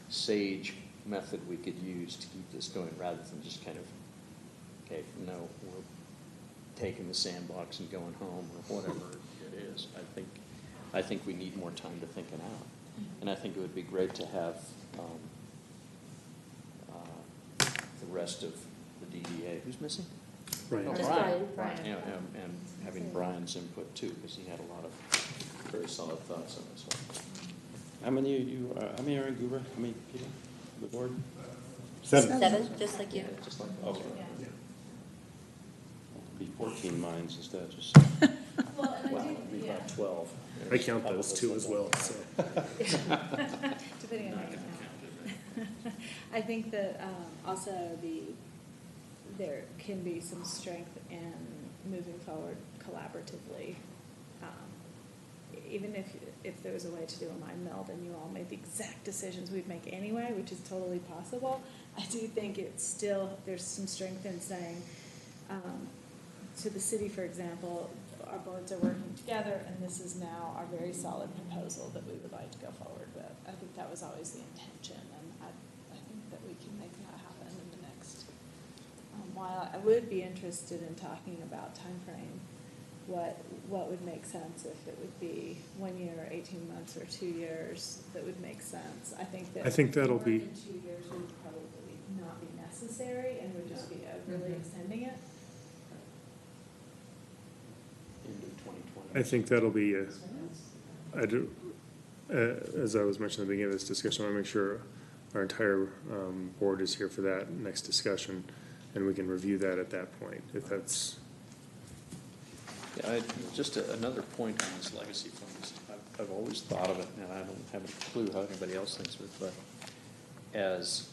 sage method we could use to keep this going, rather than just kind of, okay, no, we're taking the sandbox and going home, or whatever it is. I think we need more time to think it out. And I think it would be great to have the rest of the DDA. Who's missing? Brian. Oh, Just Brian. Yeah, and having Brian's input too, because he had a lot of very solid thoughts on this one. How many are in Goober? How many people on the board? 7. 7, just like you. Yeah, just like, Okay. Yeah. Be 14 minds instead of just. Well, and I well, do, it'd be yeah, about 12. I count those two as well, so. depending on how you count. I think that also there can be some strength in moving forward collaboratively. Even if there was a way to do a mind meld and you all made the exact decisions we'd make anyway, which is totally possible, I do think there's some strength in saying, to the city, for example, our boards are working together, and this is now our very solid proposal that we would like to go forward with. I think that was always the intention, and I think that we can make that happen in the next. While I would be interested in talking about timeframe, what would make sense if it would be 1 year, 18 months, or 2 years, that would make sense. I think that'll more be- than 2 years would probably not be necessary, and would just be really extending it. Into 2020. I think that'll be, I do, as I was mentioning at the beginning of this discussion, I want to make sure our entire board is here for that next discussion, and we can review that at that point, if that's, Yeah, just another point on this legacy funds. I've always thought of it, and I don't have a clue how anybody else thinks of it, but as,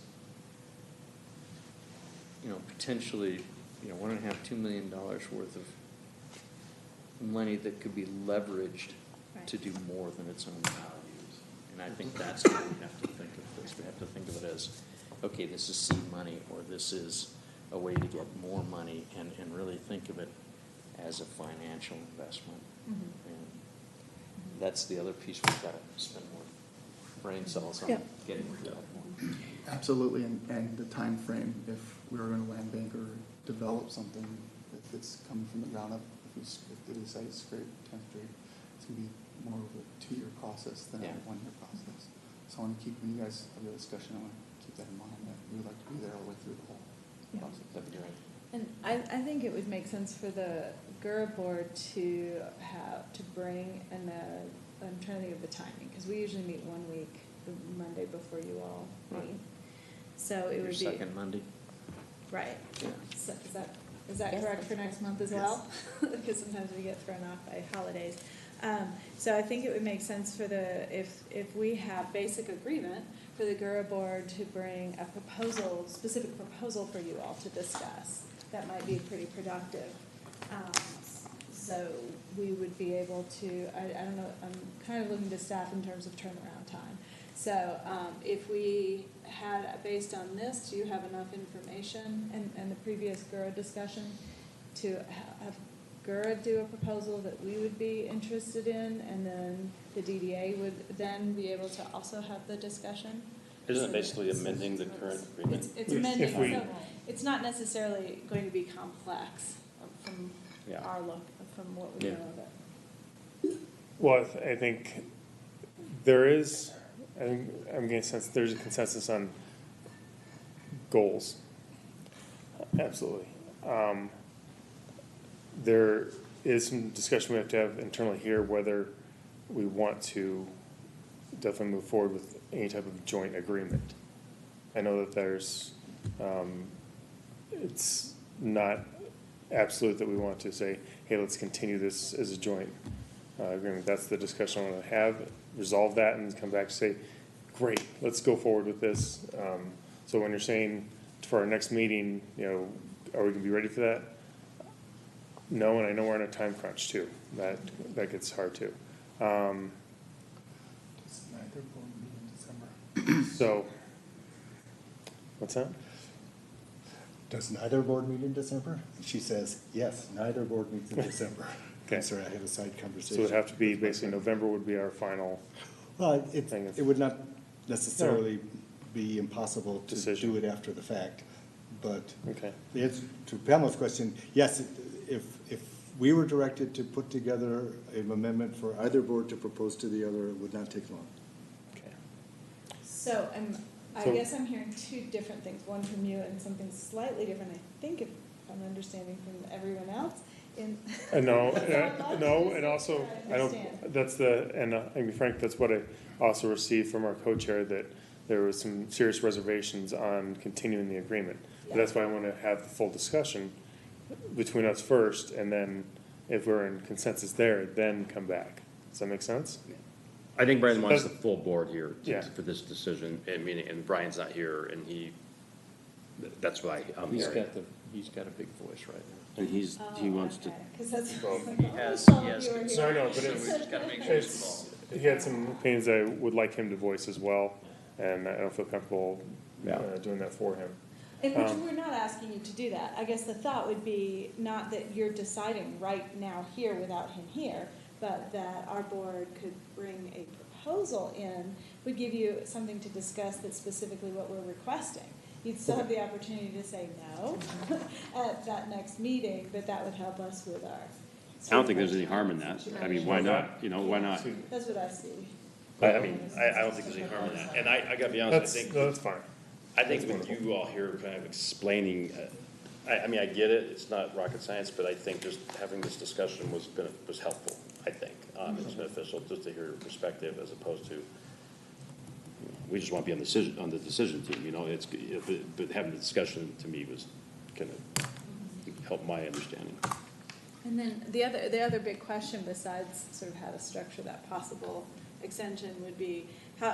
potentially, $1.5, $2 million worth of money that could be leveraged to do more than its own values. And I think that's how we have to think of this. We have to think of it as, okay, this is seed money, or this is a way to get more money, and really think of it as a financial investment. And that's the other piece we've got to spend more brain cells on Yeah. getting to that point. Absolutely, and the time frame. If we were going to land bank or develop something, if it's coming from the ground up, if they decide to scrape 10th Street, it's going to be more of a 2-year process than a 1-year process. So I want to keep, when you guys have the discussion, I want to keep that in mind, that we would like to be there all the way through the whole process. That'd be great. And I think it would make sense for the GURA board to bring, and I'm trying to think of the timing, because we usually meet 1 week, the Monday before you all meet. So it would be. Your second Monday? Right. Yeah. So is that correct for next month as well? Because sometimes we get thrown off by holidays. So I think it would make sense for if we have basic agreement, for the GURA board to bring a proposal, specific proposal for you all to discuss. That might be pretty productive. So we would be able to, I don't know, I'm kind of looking to staff in terms of turnaround time. So if we had, based on this, do you have enough information and the previous GURA discussion to have GURA do a proposal that we would be interested in, and then the DDA would then be able to also have the discussion? Isn't it basically amending the current agreement? It's amending, so it's not necessarily going to be complex from our look, from what we know of it. well, I think there is, I'm getting a sense there's a consensus on goals. Absolutely. There is some discussion we have to have internally here, whether we want to definitely move forward with any type of joint agreement. I know that there's, it's not absolute that we want to say, hey, let's continue this as a joint agreement. That's the discussion I want to have, resolve that, and come back and say, great, let's go forward with this. So when you're saying for our next meeting, are we gonna be ready for that? No, and I know we're on a time crunch too. That gets hard too. Does neither board meet in December? So, what's that? Does neither board meet in December? And she says, yes, neither board meets in December. Okay. I'm sorry, I had a side conversation. So it would have to be basically November would be our final. Well, thing of- it would not necessarily be impossible to Decision. do it after the fact, but Okay. the answer to Pamela's question, yes, if we were directed to put together an amendment for either board to propose to the other, it would not take long. Okay. So I So- guess I'm hearing two different things, one from you and something slightly different, I think, if I'm understanding from everyone else. No, So no, and also, I understand. don't, that's the, and I'll be frank, that's what I also received from our co-chair, that there was some serious reservations on continuing the agreement. But that's why I want to have the full discussion between us first, and then if we're in consensus there, then come back. Does that make sense? I think Brian wants the full board here Yeah. for this decision, and Brian's not here, and that's why I'm He's here. he's got a big voice right now. And he wants to, Because that's. He has So I know, but so we it's, just gotta make sure it's involved. he had some opinions I would like him to voice as well, and I don't feel comfortable Yeah. doing that for him. And we're not asking you to do that. I guess the thought would be not that you're deciding right now here without him here, but that our board could bring a proposal in, would give you something to discuss that's specifically what we're requesting. You'd still have the opportunity to say no at that next meeting, but that would help us with our. I don't think there's any harm in that. I mean, why not? You know, why not? That's what I see. I mean, I don't think there's any harm in that. And I gotta be honest, That's fine. I think with you all here kind of explaining, I mean, I get it, it's not rocket science, but I think just having this discussion was helpful, I think. It was beneficial just to hear your perspective as opposed to, we just want to be on the decision team, you know, but having the discussion to me was kind of helped my understanding. And then the other big question besides sort of how to structure that possible extension would be,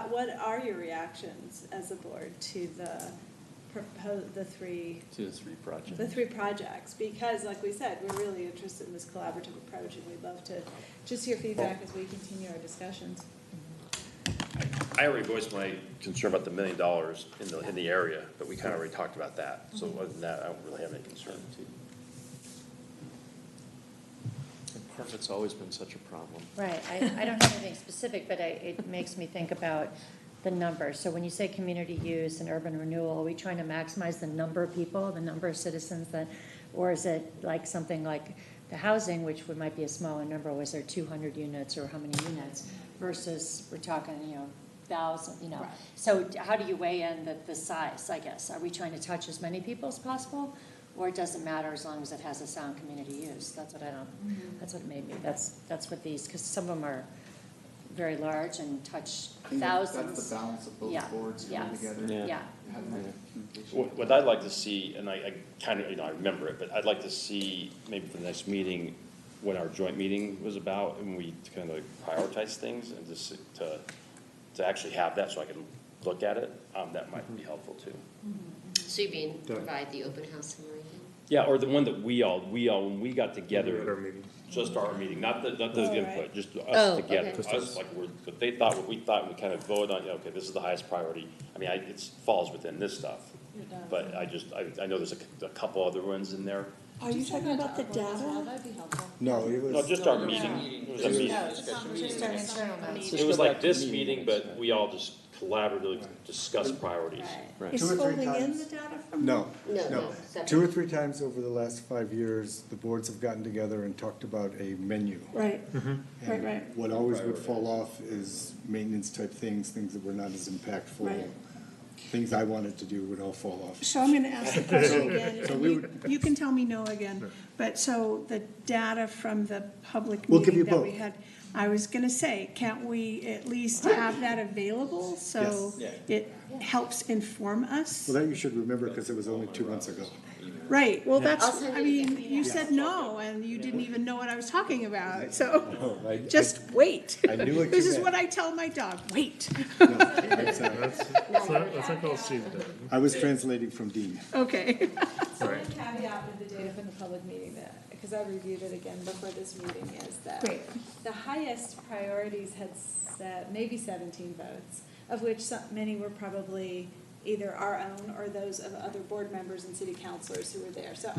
what are your reactions as a board to the three projects. the three projects? Because like we said, we're really interested in this collaborative approach, and we'd love to just hear feedback as we continue our discussions. I already voiced my concern about the $1 million in the area, but we kind of already talked about that. So other than that, I don't really have any concern. Carpet's always been such a problem. Right, I don't have anything specific, but it makes me think about the number. So when you say community use and urban renewal, are we trying to maximize the number of people, the number of citizens that, or is it like something like the housing, which might be a smaller number, was there 200 units or how many units, versus we're talking, 1,000, Right. So how do you weigh in the size, I guess? Are we trying to touch as many people as possible? Or it doesn't matter as long as it has a sound community use? That's what that's what made me, that's what these, because some of them are very large and touch I think thousands. that's the balance of both Yeah, boards coming yes, together. yeah. Having that communication. What I'd like to see, and I kind of, I remember it, but I'd like to see maybe for the next meeting, what our joint meeting was about, and we kind of prioritize things, and just to actually have that so I can look at it, that might be helpful too. So you mean provide the open house summary? Yeah, or the one that we all, when we got together. At our meeting. Just our meeting, not the Oh, input, right. just Oh, us together. okay. Us, like, what they thought, what we thought, and we kind of voted on, okay, this is the highest priority. I mean, it falls within this stuff, but I know there's a couple other ones in there. Are you talking about the data? That'd be helpful. No, it was. No, just our meeting. It was a meeting. Just our internal notes. It was like this meeting, but we all just collaboratively discussed priorities. Right. Is 2 or 3 folding in times. the data from? No, No, no. separate. 2 or 3 times over the last 5 years, the boards have gotten together and talked about a menu. Right, And right. what always would fall off is maintenance type things that were not as impactful. Right. Things I wanted to do would all fall off. So I'm gonna ask the question again, So and we you can tell me no again, but so the data from the public We'll give meeting you that we both. had, I was gonna say, can't we at least have that available, so it helps inform us? Well, that you should remember because it was only 2 months ago. Right, well, I'll that's, send I it mean, again. you said no, and you didn't even know what I was talking about, so Oh, I- just wait. I knew what you This is meant. what I tell my dog, wait. That's not called Steve. I was translating from Dean. Okay. So one caveat with the data from the public meeting that, because I reviewed it again before this meeting, is that Great. the highest priorities had maybe 17 votes, of which many were probably either our own or those of other board members and city councilors who were there. So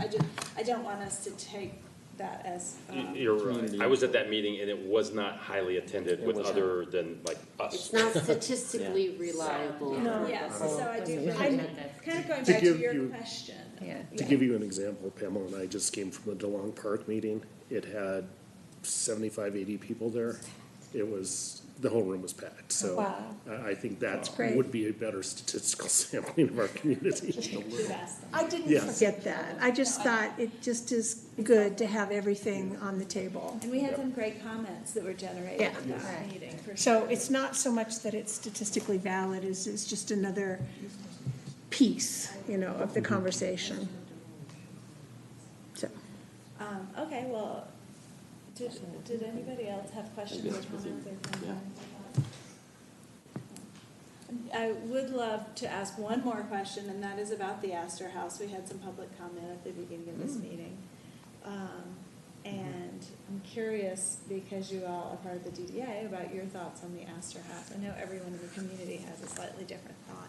I don't want us to take that as. You're right. I was at that meeting and it was not highly attended with other than like us. It's not statistically reliable. Yes, so I do, I'm kind of going To back to give your you- question. To give you an example, Pamela and I just came from the DeLong Park meeting. It had 75, 80 people there. The whole room was packed, so Wow. I think that Great. would be a better statistical sampling of our community. I didn't Yes. forget that. I just thought it just is good to have everything on the table. And we had some great comments that were generated Yeah. at that meeting, for sure. So it's not so much that it's statistically valid, it's just another piece, of the conversation. So, Okay, well, did anybody else have questions or comments or concerns? I would love to ask one more question, and that is about the Astor House. We had some public comment at the beginning of this meeting. And I'm curious, because you all are part of the DDA, about your thoughts on the Astor House. I know everyone in the community has a slightly different thought.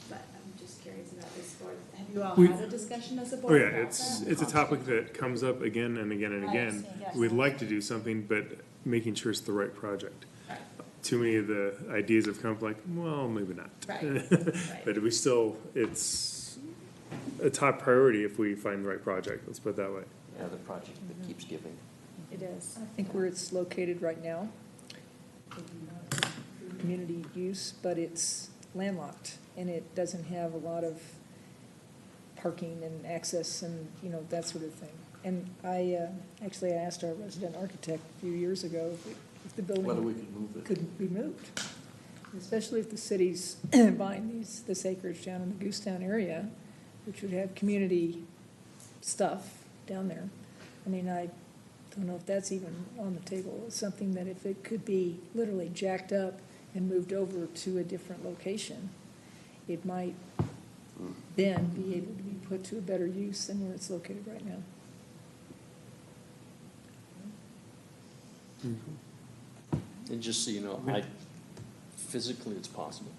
But I'm just curious about this board. Have you all We- had a discussion as a Oh, board yeah, about it's, that? it's a topic that comes up again and again and I again. understand, yes. We'd like to do something, but making sure it's the right project. Right. Too many of the ideas have come up like, well, maybe not. Right, right. But we still, it's a top priority if we find the right project, let's put it that way. Yeah, the project that keeps giving. It is. I think where it's located right now, community use, but it's landlocked, and it doesn't have a lot of parking and access and, you know, that sort of thing. And I asked our resident architect a few years ago if the building Whether we could move it. could be moved, especially if the city's buying this acreage down in the Goosetown area, which would have community stuff down there. I mean, I don't know if that's even on the table. It's something that if it could be literally jacked up and moved over to a different location, it might then be able to be put to a better use than where it's located right now. And just so you know, physically it's possible.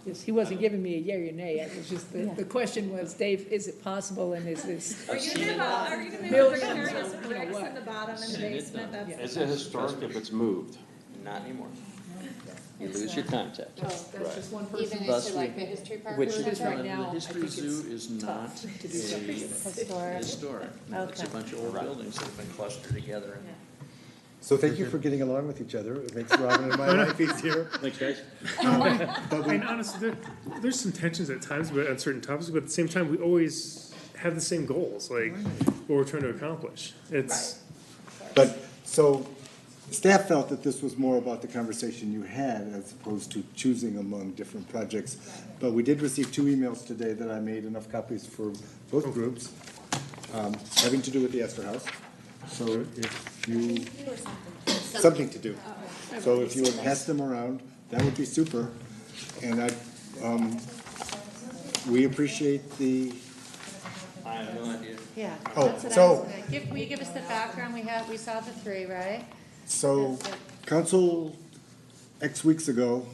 Yes, he wasn't giving me a yea or nay. It was just, the question was, Dave, is it possible and is this? Are you gonna move Millions precarious of, you know, bricks what? in the bottom in the Seen it basement? done. That's Is it historic if it's moved? Not anymore. You lose your contact. Oh, that's just one person. Even Thus into like we- the history park? Which, Where it is right the now, I history think zoo it's is not tough to do something with it. Historic. historic. No, it's a Okay. bunch of old buildings that have been clustered together. and- So thank you for getting along with each other. It makes Robin and my life easier. Thanks, guys. But we, And honestly, there's some tensions at times but on certain topics, but at the same time, we always have the same goals, like what we're trying to accomplish. It's, but, so, staff felt that this was more about the conversation you had as opposed to choosing among different projects. But we did receive 2 emails today that I made enough copies for both groups, having to do with the Esther House. So if you, something to do. So if you would pass them around, that would be super. And we appreciate the, I have no idea. Yeah. Oh, that's what I so- was gonna- Will you give us the background? We saw the 3, right? so council X weeks ago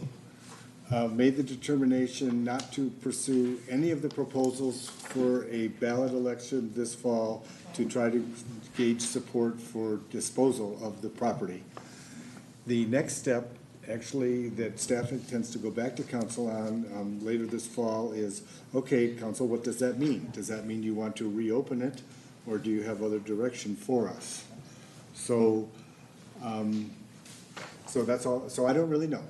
made the determination not to pursue any of the proposals for a ballot election this fall to try to gauge support for disposal of the property. The next step, actually, that staff intends to go back to council on later this fall is, okay, council, what does that mean? Does that mean you want to reopen it, or do you have other direction for us? So, so that's all, so I don't really know.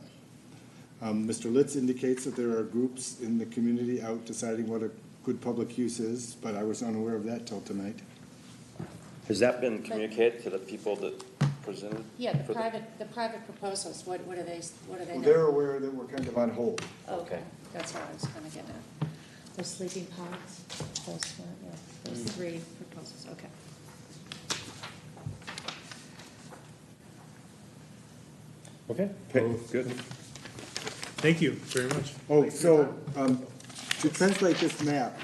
Mr. Litz indicates that there are groups in the community out deciding what a good public use is, but I was unaware of that till tonight. Has that been communicated to the people that presented? Yeah, for the private proposals, what are they Well, now? they're aware that we're kind of on hold. Okay, that's what I was gonna get at. Those sleeping pods, those were, yeah, those 3 proposals, okay. okay, Good. thank you very much. Oh, so, to translate this map,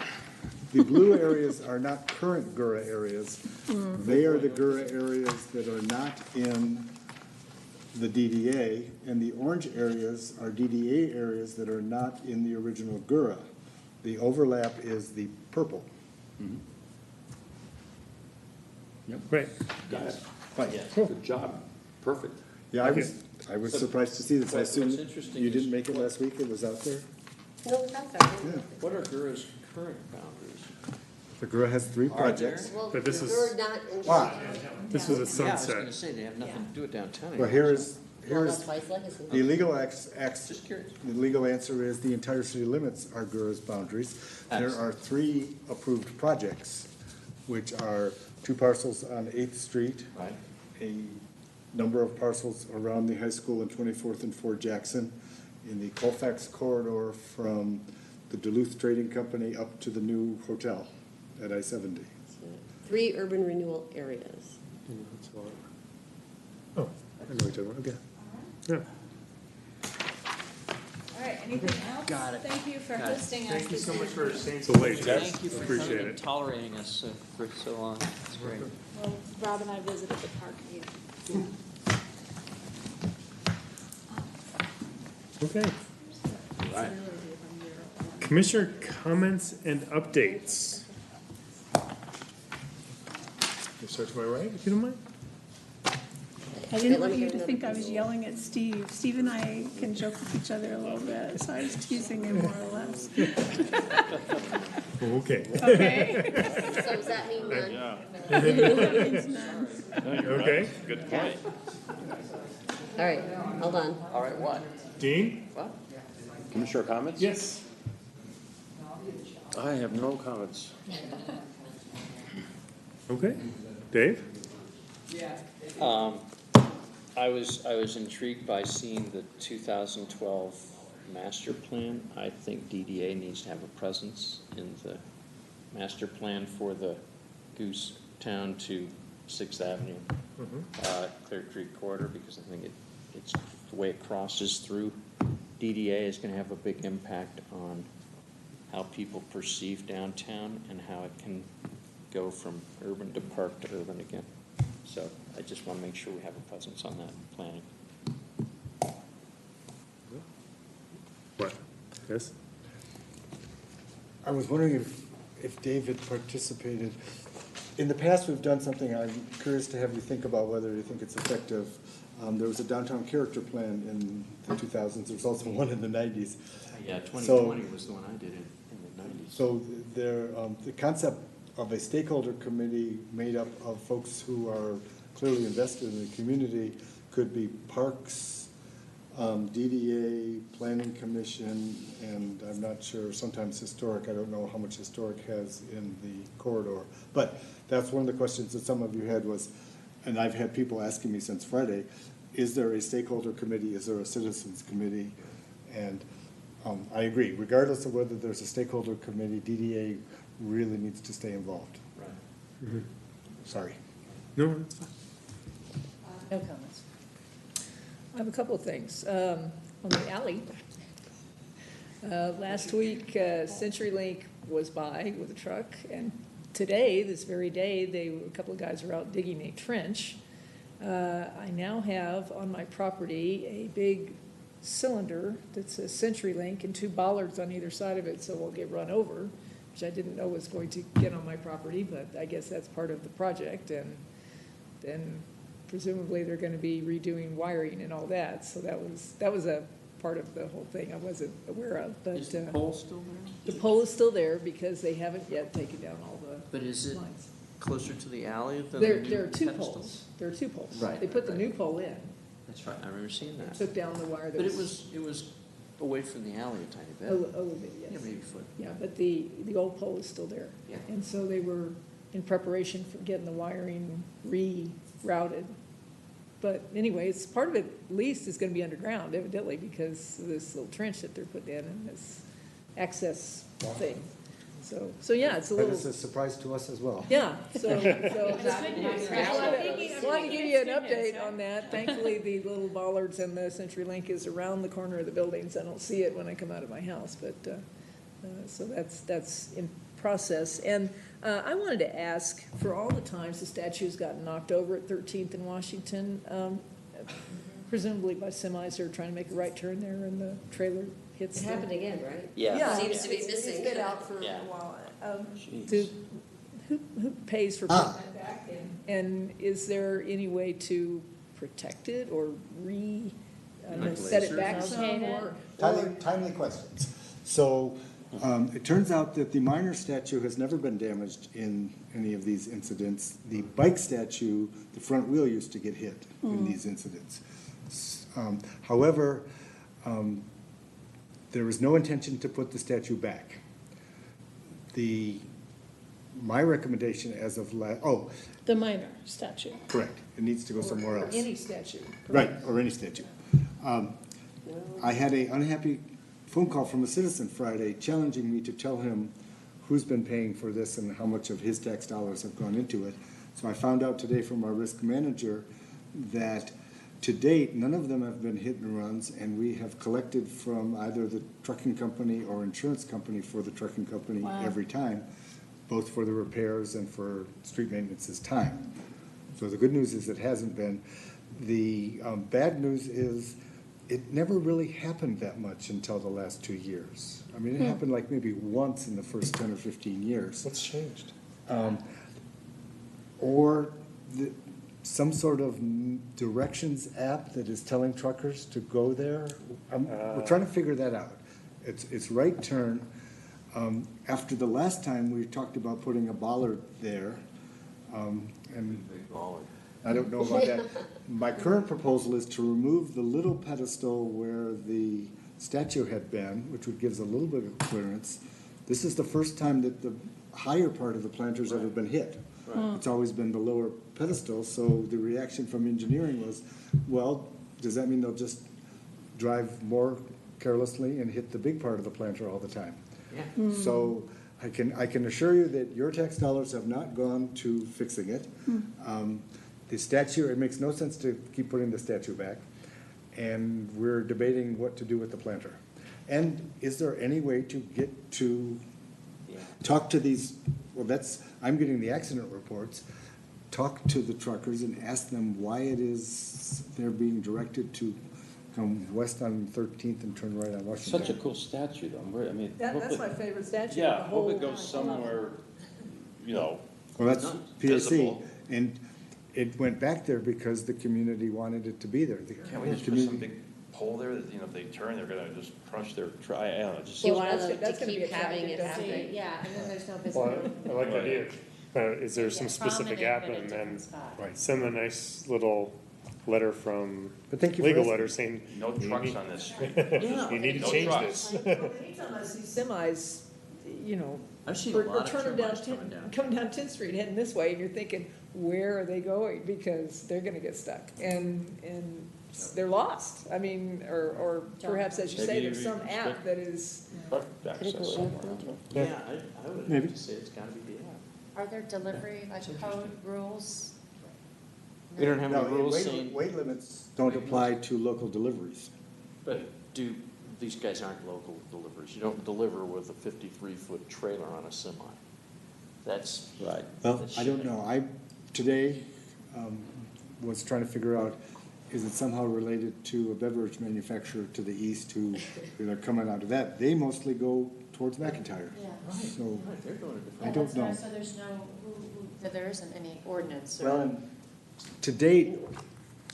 the blue areas are not current GURA areas. They are the GURA areas that are not in the DDA, and the orange areas are DDA areas that are not in the original GURA. The overlap is the purple. Right. Got it. Yes. Good job. Perfect. Yeah, I was surprised to see this. I What's assume interesting you is didn't make it last week, it was out there? No, it's not that. Yeah. What are GURA's current boundaries? The GURA has 3 Are there? projects. Well, But this is- you're not in. Ah. This was a Yeah, I was sunset. gonna say, they have nothing to do with downtown. Well, anymore. Well, that's why it's legacy. the legal Just curious. the legal answer is the entire city limits are GURA's boundaries. There are 3 approved projects, which are 2 parcels on 8th Street, Right. a number of parcels around the high school in 24th and Fort Jackson, in the Colfax corridor from the Duluth Trading Company up to the new hotel at I-70. 3 urban renewal areas. Oh, I know what you're talking about, okay. Yeah. All right, anything else? Got it. Thank you for Got it. hosting us. Thank you this so much evening. for staying so late, guys. Thank you for Appreciate coming and it. tolerating us for so long. It's great. Well, Rob and I visited the park meeting. Okay. Right. Commissioner comments and updates. We'll start to my right, if you don't mind. I didn't want you to think I was yelling at Steve. Steve and I can joke with each other a little bit, so I was teasing him more or less. Okay. Okay? So does that mean none? That means none. Okay. Good point. All right, hold on. All right, what? Dean? Commissioner comments? Yes. I have no comments. Okay. Dave? I was intrigued by seeing the 2012 master plan. I think DDA needs to have a presence in the master plan for the Goose Town to Sixth Avenue, Clear Creek corridor, because I think it's the way it crosses through. DDA is going to have a big impact on how people perceive downtown and how it can go from urban to park to urban again. So I just want to make sure we have a presence on that planning. What? Yes? I was wondering if David participated. In the past, we've done something, I'm curious to have you think about whether you think it's effective. There was a downtown character plan in the 2000s, there was also one in the 90s. Yeah, 2020 was the one I did in the 90s. So the concept of a stakeholder committee made up of folks who are clearly invested in the community could be parks, DDA, planning commission, and I'm not sure, sometimes historic. I don't know how much historic has in the corridor. But that's one of the questions that some of you had was, and I've had people asking me since Friday, is there a stakeholder committee? Is there a citizens committee? And I agree, regardless of whether there's a stakeholder committee, DDA really needs to stay involved. Right. Sorry. No, that's fine. No comments. I have a couple of things. On the alley, last week, CenturyLink was by with a truck, and today, this very day, a couple of guys were out digging a trench. I now have on my property a big cylinder that says CenturyLink and two bollards on either side of it, so it won't get run over, which I didn't know was going to get on my property, but I guess that's part of the project. And then presumably they're going to be redoing wiring and all that. So that was a part of the whole thing I wasn't aware of. But Is the pole still there? the pole is still there because they haven't yet taken down all the But is it lines. closer to the alley than There the new are two pedestal? poles. There are two poles. Right, They put the right. new pole in, That's right, I remember seeing that. took down the wire that But it was away from the alley a tiny bit. a little bit, yes. Yeah, maybe a foot. Yeah, but the old pole is still there. Yeah. And so they were in preparation for getting the wiring rerouted. But anyway, it's part of it, at least, is gonna be underground evidently because of this little trench that they're putting in and this access thing. So yeah, it's a But little, it's a surprise to us as well. yeah, so. Good news, I wanted to give you an update on that. Thankfully, the little bollards and the CenturyLink is around the corner of the buildings. I don't see it when I come out of my house, but, so that's in process. And I wanted to ask, for all the times the statue's gotten knocked over at 13th and Washington, presumably by semis who are trying to make a right turn there and the trailer hits. It happened again, right? Yeah. Seems to be It's missing. been out for a Yeah. while. Jeez. Who pays for putting that back in? And is there any way to protect it or set it back some Locate it? or? Timely questions. So, it turns out that the minor statue has never been damaged in any of these incidents. The bike statue, the front wheel used to get hit in these incidents. However, there was no intention to put the statue back. My recommendation as of The minor statue. correct, it needs to go somewhere Or else. any statue. Right, or any statue. I had an unhappy phone call from a citizen Friday challenging me to tell him who's been paying for this and how much of his tax dollars have gone into it. So I found out today from our risk manager that to date, none of them have been hit and runs, and we have collected from either the trucking company or insurance company for the trucking company every time, both for the repairs and for street maintenance's time. So the good news is it hasn't been. The bad news is it never really happened that much until the last 2 years. I mean, it happened like maybe once in the first 10 or 15 years. What's changed? Or some sort of directions app that is telling truckers to go there. We're trying to figure that out. It's right turn. After the last time, we talked about putting a bollard there. And I don't know about that. My current proposal is to remove the little pedestal where the statue had been, which would give us a little bit of clearance. This is the first time that the higher part of the planter's ever been hit. It's always been the lower pedestal, so the reaction from engineering was, well, does that mean they'll just drive more carelessly and hit the big part of the planter all the time? Yeah. So I can assure you that your tax dollars have not gone to fixing it. The statue, it makes no sense to keep putting the statue back, and we're debating what to do with the planter. And is there any way to get to talk to these, well, I'm getting the accident reports, talk to the truckers and ask them why it is they're being directed to come west on 13th and turn right on Washington. Such a cool statue, though. I mean. That's my favorite statue. in the Yeah, whole hope it goes somewhere, you know. Well, that's PAC, visible. and it went back there because the community wanted it to be there. Can't we just put some big pole there that, you know, if they turn, they're gonna just crush their I don't know, just. Do you want That's to gonna be keep having it attractive, happen? Yeah, and then there's no Well, visibility. I like the idea. Is there some specific Prominent, app but in and then different spots. Right. send a nice little letter from, But thank you for legal asking. letter saying. No you trucks need- on this street. You need to No change trucks. this. Anytime I see semis, you know, I've seen a or lot of turning down, termites coming down. come down 10th Street heading this way, and you're thinking, where are they going? Because they're gonna get stuck, and they're lost. I mean, or perhaps, as you say, Maybe there's some we app that is, Truck access somewhere. Yeah, I would Maybe. have to say it's gotta be the app. Are there delivery, like code rules? We don't have any No, rules saying, weight limits don't apply to local deliveries. but these guys aren't local deliveries. You don't deliver with a 53-foot trailer on a semi. That's. Right. Well, that's I don't shipping. know. I, today, was trying to figure out, is it somehow related to a beverage manufacturer to the east who, they're coming out of that? They mostly go towards McIntyre. Yeah. So, Right, they're going to I don't know. So there's no, so there isn't any ordinance Well, or and to date,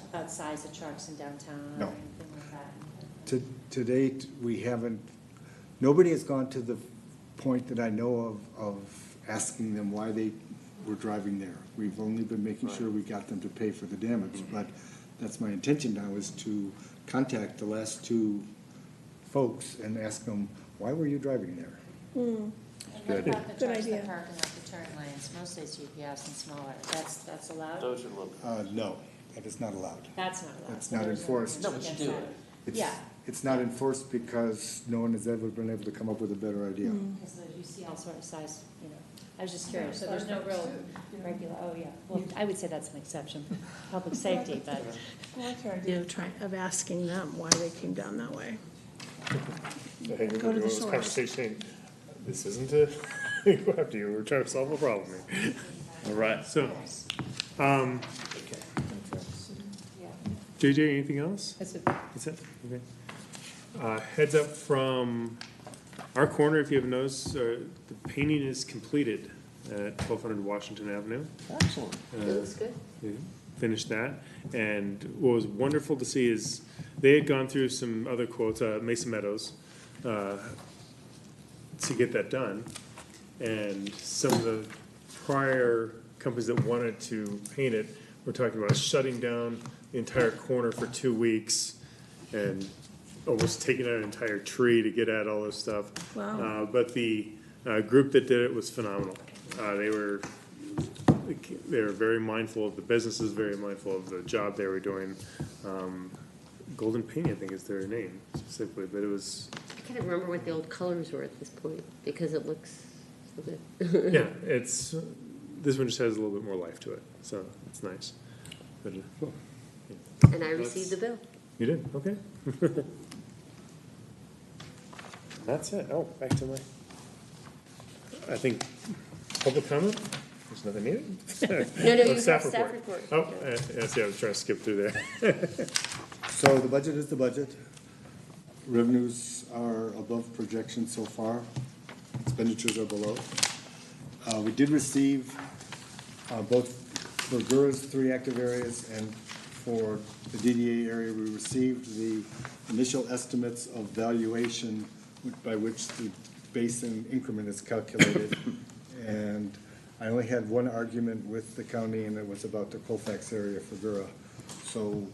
about size of trucks in downtown or No. anything like that? to date, we haven't, nobody has gone to the point that I know of asking them why they were driving there. We've only been making sure we got them to pay for the damage, but that's my intention now, is to contact the last two folks and ask them, why were you driving there? And what about the Good trucks idea. that park in the turn lanes? Mostly it's UPS and smaller. That's allowed? Those are local. No, that is not allowed. That's not allowed. That's So not there's no enforced. No, ordinance but you do against it. It's- Yeah. It's not enforced because no one has ever been able to come up with a better idea. that. Because you see all sort of size, you know. I was just curious. So there's no real regular, oh, yeah. Well, I would say that's an exception for public safety, but. idea of asking them why they came down that way. I think we're Go to going the to source. conversation saying, this isn't a, go after you, we're trying to solve a problem here. All right, so, JJ, anything else? that's it. That's it, okay. Heads up from our corner, if you haven't noticed, the painting is completed at 1200 Washington Avenue. Excellent. It looks good. Yeah, finished that. And what was wonderful to see is they had gone through some other quotes, Mason Meadows, to get that done. And some of the prior companies that wanted to paint it were talking about shutting down the entire corner for 2 weeks and almost taking out an entire tree to get at all this stuff. Wow. But the group that did it was phenomenal. They were very mindful of the businesses, very mindful of the job they were doing. Golden Painting, I think is their name specifically, but it was, I can't remember what the old colors were at this point, because it looks so good. yeah, it's, this one just has a little bit more life to it, so it's nice. But, cool. And I received the bill. You did, okay. That's it. Oh, back to my, I think, public comment? There's nothing needed? No, Oh, you have staff report. Oh, yeah, see, I was trying to skip through there. So the budget is the budget. Revenues are above projections so far. Expenditures are below. We did receive, both for GURA's 3 active areas and for the DDA area, we received the initial estimates of valuation by which the basin increment is calculated. And I only had one argument with the county, and it was about the Colfax area for GURA. So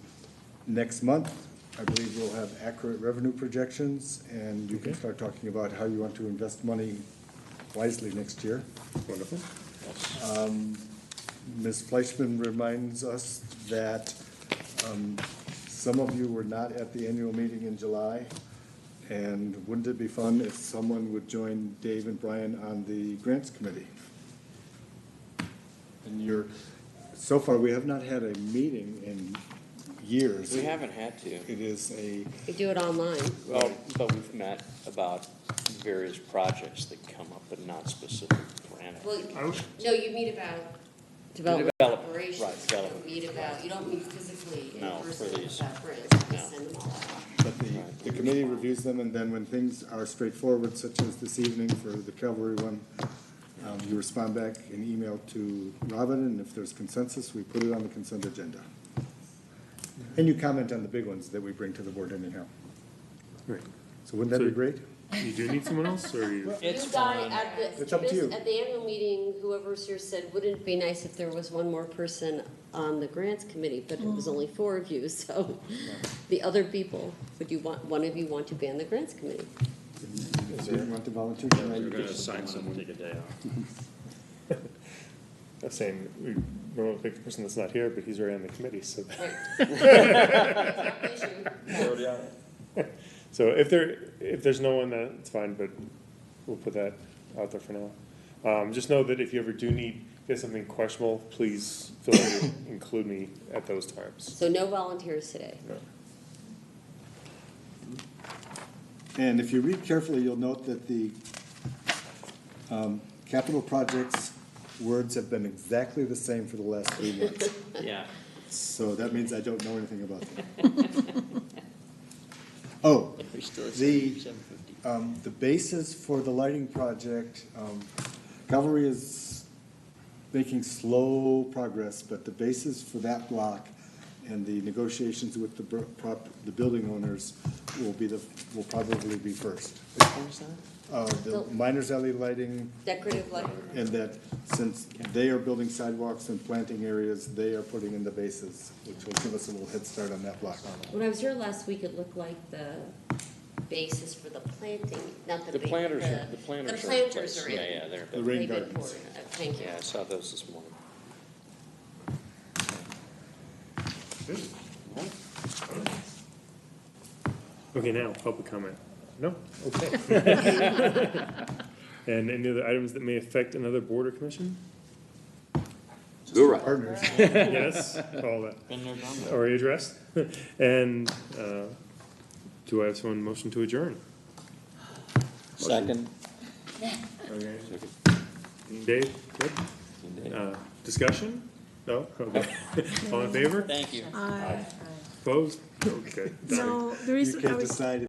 next month, I believe we'll have accurate revenue projections, and you can start talking about how you want to invest money wisely next year. Wonderful. Ms. Fleischman reminds us that some of you were not at the annual meeting in July, and wouldn't it be fun if someone would join Dave and Brian on the grants committee? And so far, we have not had a meeting in years. We haven't had to. It is a, We do it online. Well, but we've met about various projects that come up, but not specific grant. Well, no, you meet about development Development, operations. right, development. You don't meet physically in No, for person these. about grants. We No. send them all out. but the committee reviews them, and then when things are straightforward, such as this evening for the cavalry one, you respond back in email to Robin, and if there's consensus, we put it on the consent agenda. And you comment on the big ones that we bring to the board anyhow. Right. So wouldn't that be great? You do need someone else, or you? It's You guys, fine. It's up to you. At the annual meeting, whoever's here said, wouldn't it be nice if there was one more person on the grants committee, but it was only 4 of you, so the other people, one of you want to be on the grants committee? Do you want to volunteer? We're gonna assign someone to take a day off. I'm saying, we normally pick the person that's not here, but he's already on the committee, so. So if there's no one, that's fine, but we'll put that out there for now. Just know that if you ever do get something questionable, please feel free to include me at those times. So no volunteers today. No. And if you read carefully, you'll note that the capital projects words have been exactly the same for the last 3 months. Yeah. So that means I don't know anything about them. Oh, the basis for the lighting project, Cavalry is making slow progress, but the basis for that block and the negotiations with the building owners will probably be first. Which one is that? The Miners Alley lighting, Decorative lighting. and that since they are building sidewalks and planting areas, they are putting in the bases, which will give us a little head start on that block. When I was here last week, it looked like the basis for the planting, not the. The planters are in The place. planters are in. Yeah, they're. The rain They've been gardens. poured. Thank you. Yeah, I saw those this morning. Okay, now, public comment. No? Okay. And any other items that may affect another board or commission? Partners. Yes, all that. Been there, done that. Already addressed. And do I have someone motion to adjourn? Second. Okay. Dave, good? Discussion? No? Okay. All in favor? Thank you. Opposed? Okay. No, the You reason I can't was. decide